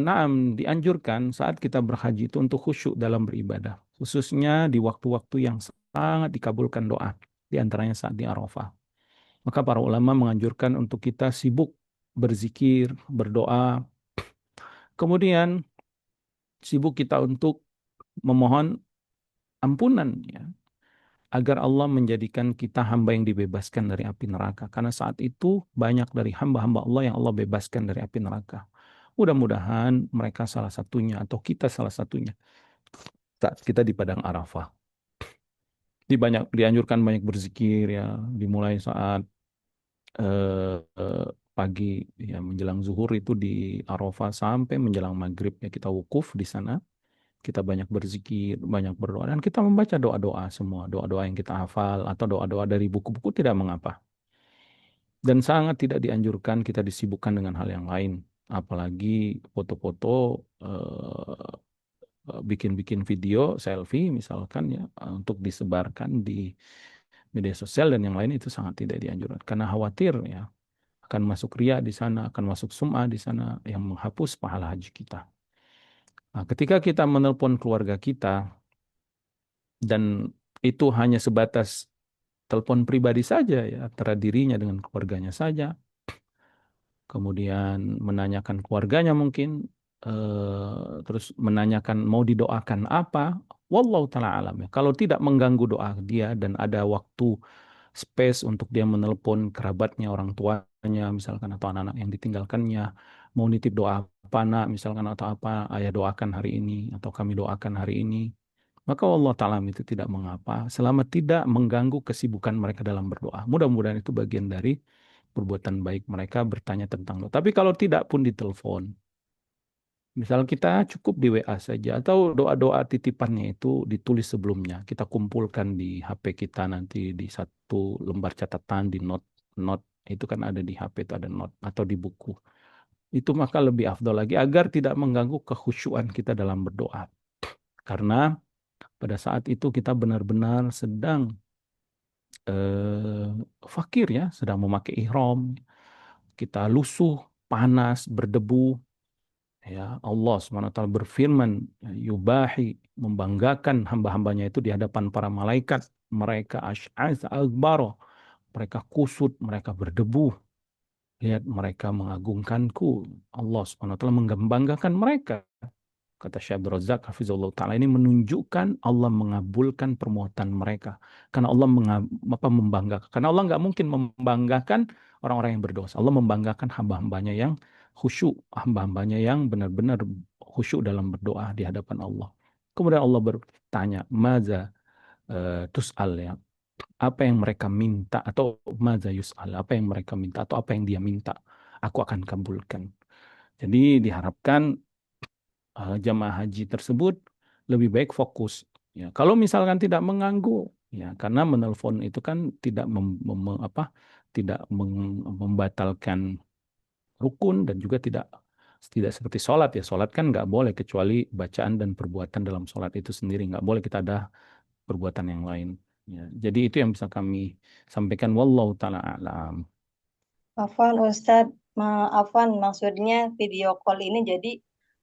naam dianjurkan saat kita berhaji itu untuk khusyuk dalam beribadah, khususnya di waktu-waktu yang sangat dikabulkan doa, di antaranya saat di Arafah. Maka para ulama menganjurkan untuk kita sibuk berzikir, berdoa. Kemudian sibuk kita untuk memohon ampunan ya, agar Allah menjadikan kita hamba yang dibebaskan dari api neraka. Karena saat itu banyak dari hamba-hamba Allah yang Allah bebaskan dari api neraka. Mudah-mudahan mereka salah satunya atau kita salah satunya saat kita di padang Arafah. Dianjurkan banyak berzikir ya, dimulai saat pagi ya menjelang zuhur itu di Arafah sampai menjelang maghrib ya kita wukuf di sana. Kita banyak berzikir, banyak berdoa dan kita membaca doa-doa semua, doa-doa yang kita hafal atau doa-doa dari buku-buku tidak mengapa. Dan sangat tidak dianjurkan kita disibukkan dengan hal yang lain, apalagi foto-foto bikin-bikin video selfie misalkan ya untuk disebarkan di media sosial dan yang lain itu sangat tidak dianjurkan karena khawatir ya akan masuk ria di sana, akan masuk sum'ah di sana yang menghapus pahala haji kita. Nah, ketika kita menelpon keluarga kita dan itu hanya sebatas telepon pribadi saja ya antara dirinya dengan keluarganya saja, kemudian menanyakan keluarganya mungkin terus menanyakan mau didoakan apa, wallahu taala alam ya. Kalau tidak mengganggu doa dia dan ada waktu space untuk dia menelpon kerabatnya, orang tuanya misalkan atau anak-anak yang ditinggalkannya, mau nitip doa apa nak misalkan atau apa, ayah doakan hari ini atau kami doakan hari ini, maka Allah taala itu tidak mengapa selama tidak mengganggu kesibukan mereka dalam berdoa. Mudah-mudahan itu bagian dari perbuatan baik mereka bertanya tentang doa. Tapi kalau tidak pun ditelepon, Misal kita cukup di WA saja atau doa-doa titipannya itu ditulis sebelumnya. Kita kumpulkan di HP kita nanti di satu lembar catatan di note itu kan ada di HP itu ada note atau di buku. Itu maka lebih afdal lagi agar tidak mengganggu kekhusyuan kita dalam berdoa. Karena pada saat itu kita benar-benar sedang fakir ya, sedang memakai ihram, kita lusuh, panas, berdebu. Ya, Allah SWT berfirman, yubahi, membanggakan hamba-hambanya itu di hadapan para malaikat. Mereka asy'az akbaro, mereka kusut, mereka berdebu. Lihat mereka mengagungkanku. Allah SWT membanggakan mereka. Kata Syekh Abdul Razak Hafizullah Ta'ala, ini menunjukkan Allah mengabulkan permohonan mereka. Karena Allah membanggakan. Karena Allah nggak mungkin membanggakan orang-orang yang berdosa. Allah membanggakan hamba-hambanya yang khusyuk. Hamba-hambanya yang benar-benar khusyuk dalam berdoa di hadapan Allah. Kemudian Allah bertanya, Maza tus'al ya. Apa yang mereka minta atau Maza yus'al. Apa yang mereka minta atau apa yang dia minta. Aku akan kabulkan. Jadi diharapkan jamaah haji tersebut lebih baik fokus. Ya, kalau misalkan tidak mengganggu, ya karena menelpon itu kan tidak membatalkan rukun dan juga tidak seperti sholat ya. Sholat kan nggak boleh kecuali bacaan dan perbuatan dalam sholat itu sendiri. Nggak boleh kita ada perbuatan yang lain. Ya, jadi itu yang bisa kami sampaikan. Wallahu ta'ala a'lam. Afwan Ustadz, Afwan maksudnya video call ini jadi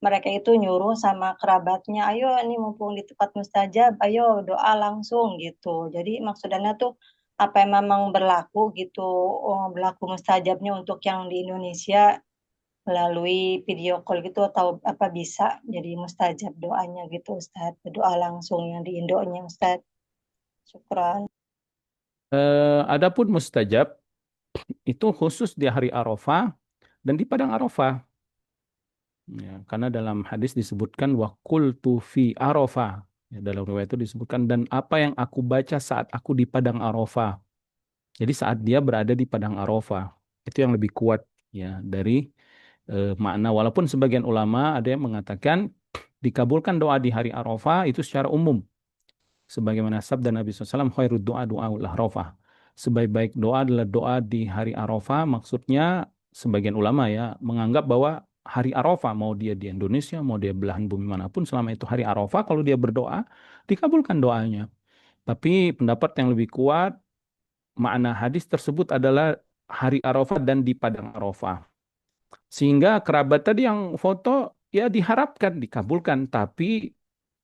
mereka itu nyuruh sama kerabatnya, ayo ini mumpung di tempat mustajab, ayo doa langsung gitu. Jadi maksudnya tuh apa yang memang berlaku gitu, berlaku mustajabnya untuk yang di Indonesia melalui video call gitu atau apa bisa jadi mustajab doanya gitu Ustadz, doa langsung yang di Indonya Ustadz. Syukran. Adapun mustajab itu khusus di hari Arafah dan di padang Arafah. Ya, karena dalam hadis disebutkan wa qultu fi Arafah. Ya, dalam riwayat itu disebutkan dan apa yang aku baca saat aku di padang Arafah. Jadi saat dia berada di padang Arafah itu yang lebih kuat ya dari makna walaupun sebagian ulama ada yang mengatakan dikabulkan doa di hari Arafah itu secara umum. Sebagaimana sabda Nabi SAW, khairud doa doaul Arafah. Sebaik-baik doa adalah doa di hari Arafah. Maksudnya sebagian ulama ya menganggap bahwa hari Arafah mau dia di Indonesia, mau dia belahan bumi manapun, selama itu hari Arafah kalau dia berdoa dikabulkan doanya. Tapi pendapat yang lebih kuat makna hadis tersebut adalah hari Arafah dan di padang Arafah. Sehingga kerabat tadi yang foto ya diharapkan dikabulkan, tapi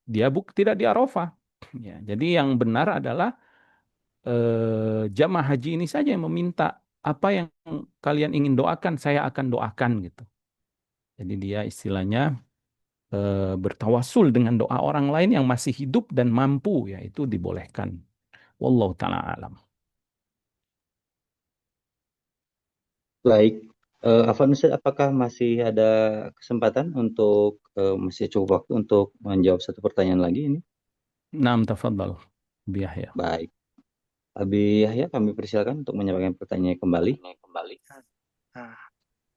dia tidak di Arafah. Ya, jadi yang benar adalah jamaah haji ini saja yang meminta apa yang kalian ingin doakan, saya akan doakan gitu. Jadi dia istilahnya bertawasul dengan doa orang lain yang masih hidup dan mampu, ya itu dibolehkan. Wallahu ta'ala alam. Baik, Afwan Ustaz, apakah masih ada kesempatan untuk masih cukup waktu untuk menjawab satu pertanyaan lagi ini? Naam, tafadhal. Bi Yahya. Baik, Abi Yahya, kami persilakan untuk menyampaikan pertanyaan kembali.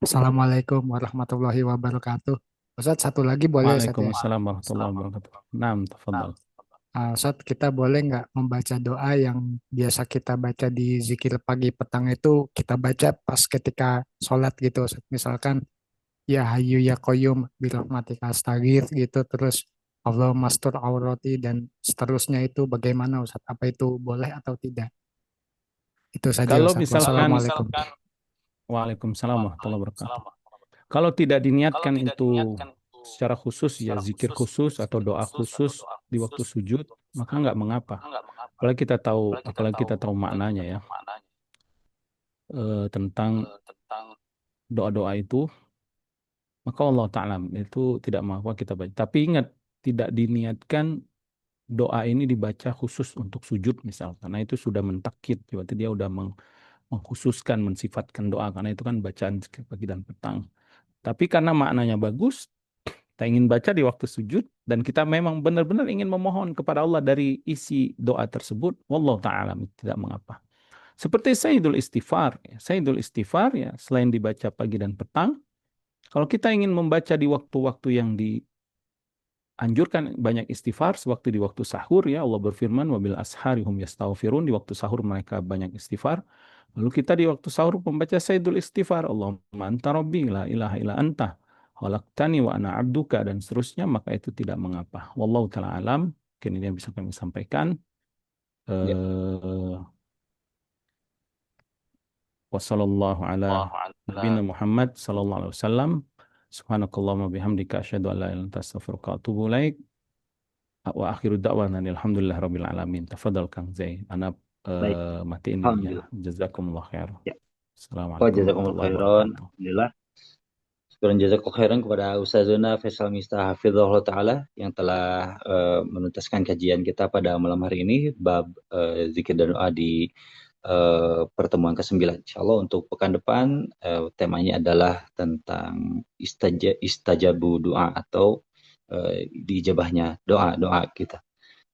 Assalamualaikum warahmatullahi wabarakatuh. Ustadz, satu lagi boleh Ustadz ya? Waalaikumsalam warahmatullahi wabarakatuh. Naam, tafadhal. Ustadz, kita boleh nggak membaca doa yang biasa kita baca di zikir pagi petang itu kita baca pas ketika sholat gitu Ustadz. Misalkan ya Hayyu ya Qayyum birahmatika astaghits gitu, terus Allah mastur aurati dan seterusnya, itu bagaimana Ustadz? Apa itu boleh atau tidak? Itu saja Kalau Ustadz. misalkan Wassalamualaikum. Waalaikumsalam warahmatullahi wabarakatuh. Kalau tidak diniatkan itu secara khusus ya zikir khusus atau doa khusus di waktu sujud, maka nggak mengapa. Apalagi kita tahu maknanya ya tentang doa-doa itu, maka Allah Ta'ala itu tidak mengapa kita baca. Tapi ingat, tidak diniatkan doa ini dibaca khusus untuk sujud misal, karena itu sudah mentakid, berarti dia sudah mengkhususkan, mensifatkan doa, karena itu kan bacaan pagi dan petang. Tapi karena maknanya bagus, kita ingin baca di waktu sujud, dan kita memang benar-benar ingin memohon kepada Allah dari isi doa tersebut, wallahu ta'ala tidak mengapa. Seperti Sayyidul Istighfar. Sayyidul Istighfar ya, selain dibaca pagi dan petang, Kalau kita ingin membaca di waktu-waktu yang dianjurkan banyak istighfar, sewaktu di waktu sahur ya Allah berfirman wabil ashari hum yastaghfirun, di waktu sahur mereka banyak istighfar. Lalu kita di waktu sahur membaca Sayyidul Istighfar, Allahumma anta rabbi la ilaha illa anta khalaqtani wa ana abduka, dan seterusnya, maka itu tidak mengapa. Wallahu ta'ala alam. Mungkin ini yang bisa kami sampaikan. Ya. Wassallallahu ala nabiyina Muhammad sallallahu alaihi wasallam. Subhanakallahumma bihamdika asyhadu an la ilaha illa anta astaghfiruka wa atubu ilaik. Wa akhiru da'wana alhamdulillah rabbil alamin. Tafadhal Kang Zai. Ana Baik. matiin ini ya. Alhamdulillah. Jazakumullah khair. Ya. Assalamualaikum Jazakumullah warahmatullahi khairan. wabarakatuh. Alhamdulillah. Syukuran jazakallahu khairan kepada Ustazuna Faisal Miftah Hafizahullah Ta'ala yang telah menuntaskan kajian kita pada malam hari ini, bab zikir dan doa di pertemuan ke-9. InsyaAllah untuk pekan depan temanya adalah tentang istajabu doa atau diijabahnya doa kita.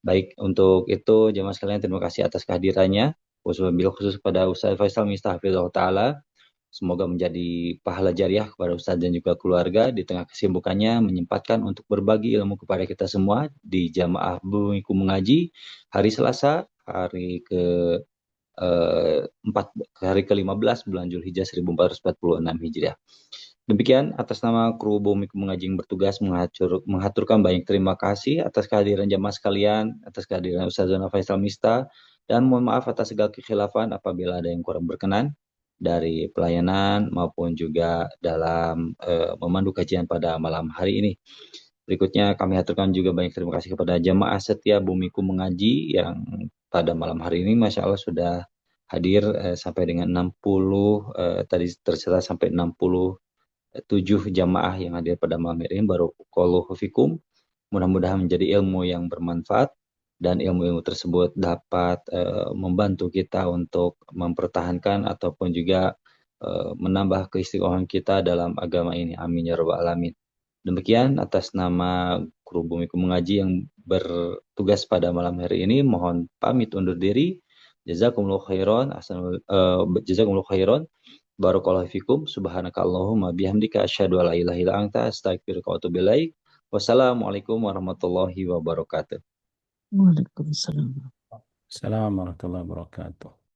Baik, untuk itu jemaah sekalian terima kasih atas kehadirannya. Wassalamualaikum khusus kepada Ustaz Faisal Miftah Hafizahullah Ta'ala. Semoga menjadi pahala jariah kepada Ustaz dan juga keluarga di tengah kesibukannya menyempatkan untuk berbagi ilmu kepada kita semua di Jamaah Bumiku Mengaji hari Selasa, hari ke-15 bulan Zulhijjah 1446 Hijriah. Demikian atas nama kru Bumiku Mengaji yang bertugas mengaturkan banyak terima kasih atas kehadiran jamaah sekalian, atas kehadiran Ustaz Faisal Miftah, dan mohon maaf atas segala kekhilafan apabila ada yang kurang berkenan dari pelayanan maupun juga dalam memandu kajian pada malam hari ini. Berikutnya kami aturkan juga banyak terima kasih kepada jamaah setia Bumiku Mengaji yang pada malam hari ini Masya Allah sudah hadir sampai dengan 60, tadi tercatat sampai 67 jamaah yang hadir pada malam hari ini. Barakallahu fikum. Mudah-mudahan menjadi ilmu yang bermanfaat dan ilmu-ilmu tersebut dapat membantu kita untuk mempertahankan ataupun juga menambah keistiqomahan kita dalam agama ini. Amin ya rabbal alamin. Demikian atas nama kru Bumiku Mengaji yang bertugas pada malam hari ini, mohon pamit undur diri. Jazakumullahu khairan. Jazakumullahu khairan. Barakallahu fikum. Subhanakallahumma bihamdika asyhadu an la ilaha illa anta astaghfiruka wa atubu ilaik. Wassalamualaikum warahmatullahi wabarakatuh. Waalaikumsalam. Assalamualaikum warahmatullahi wabarakatuh.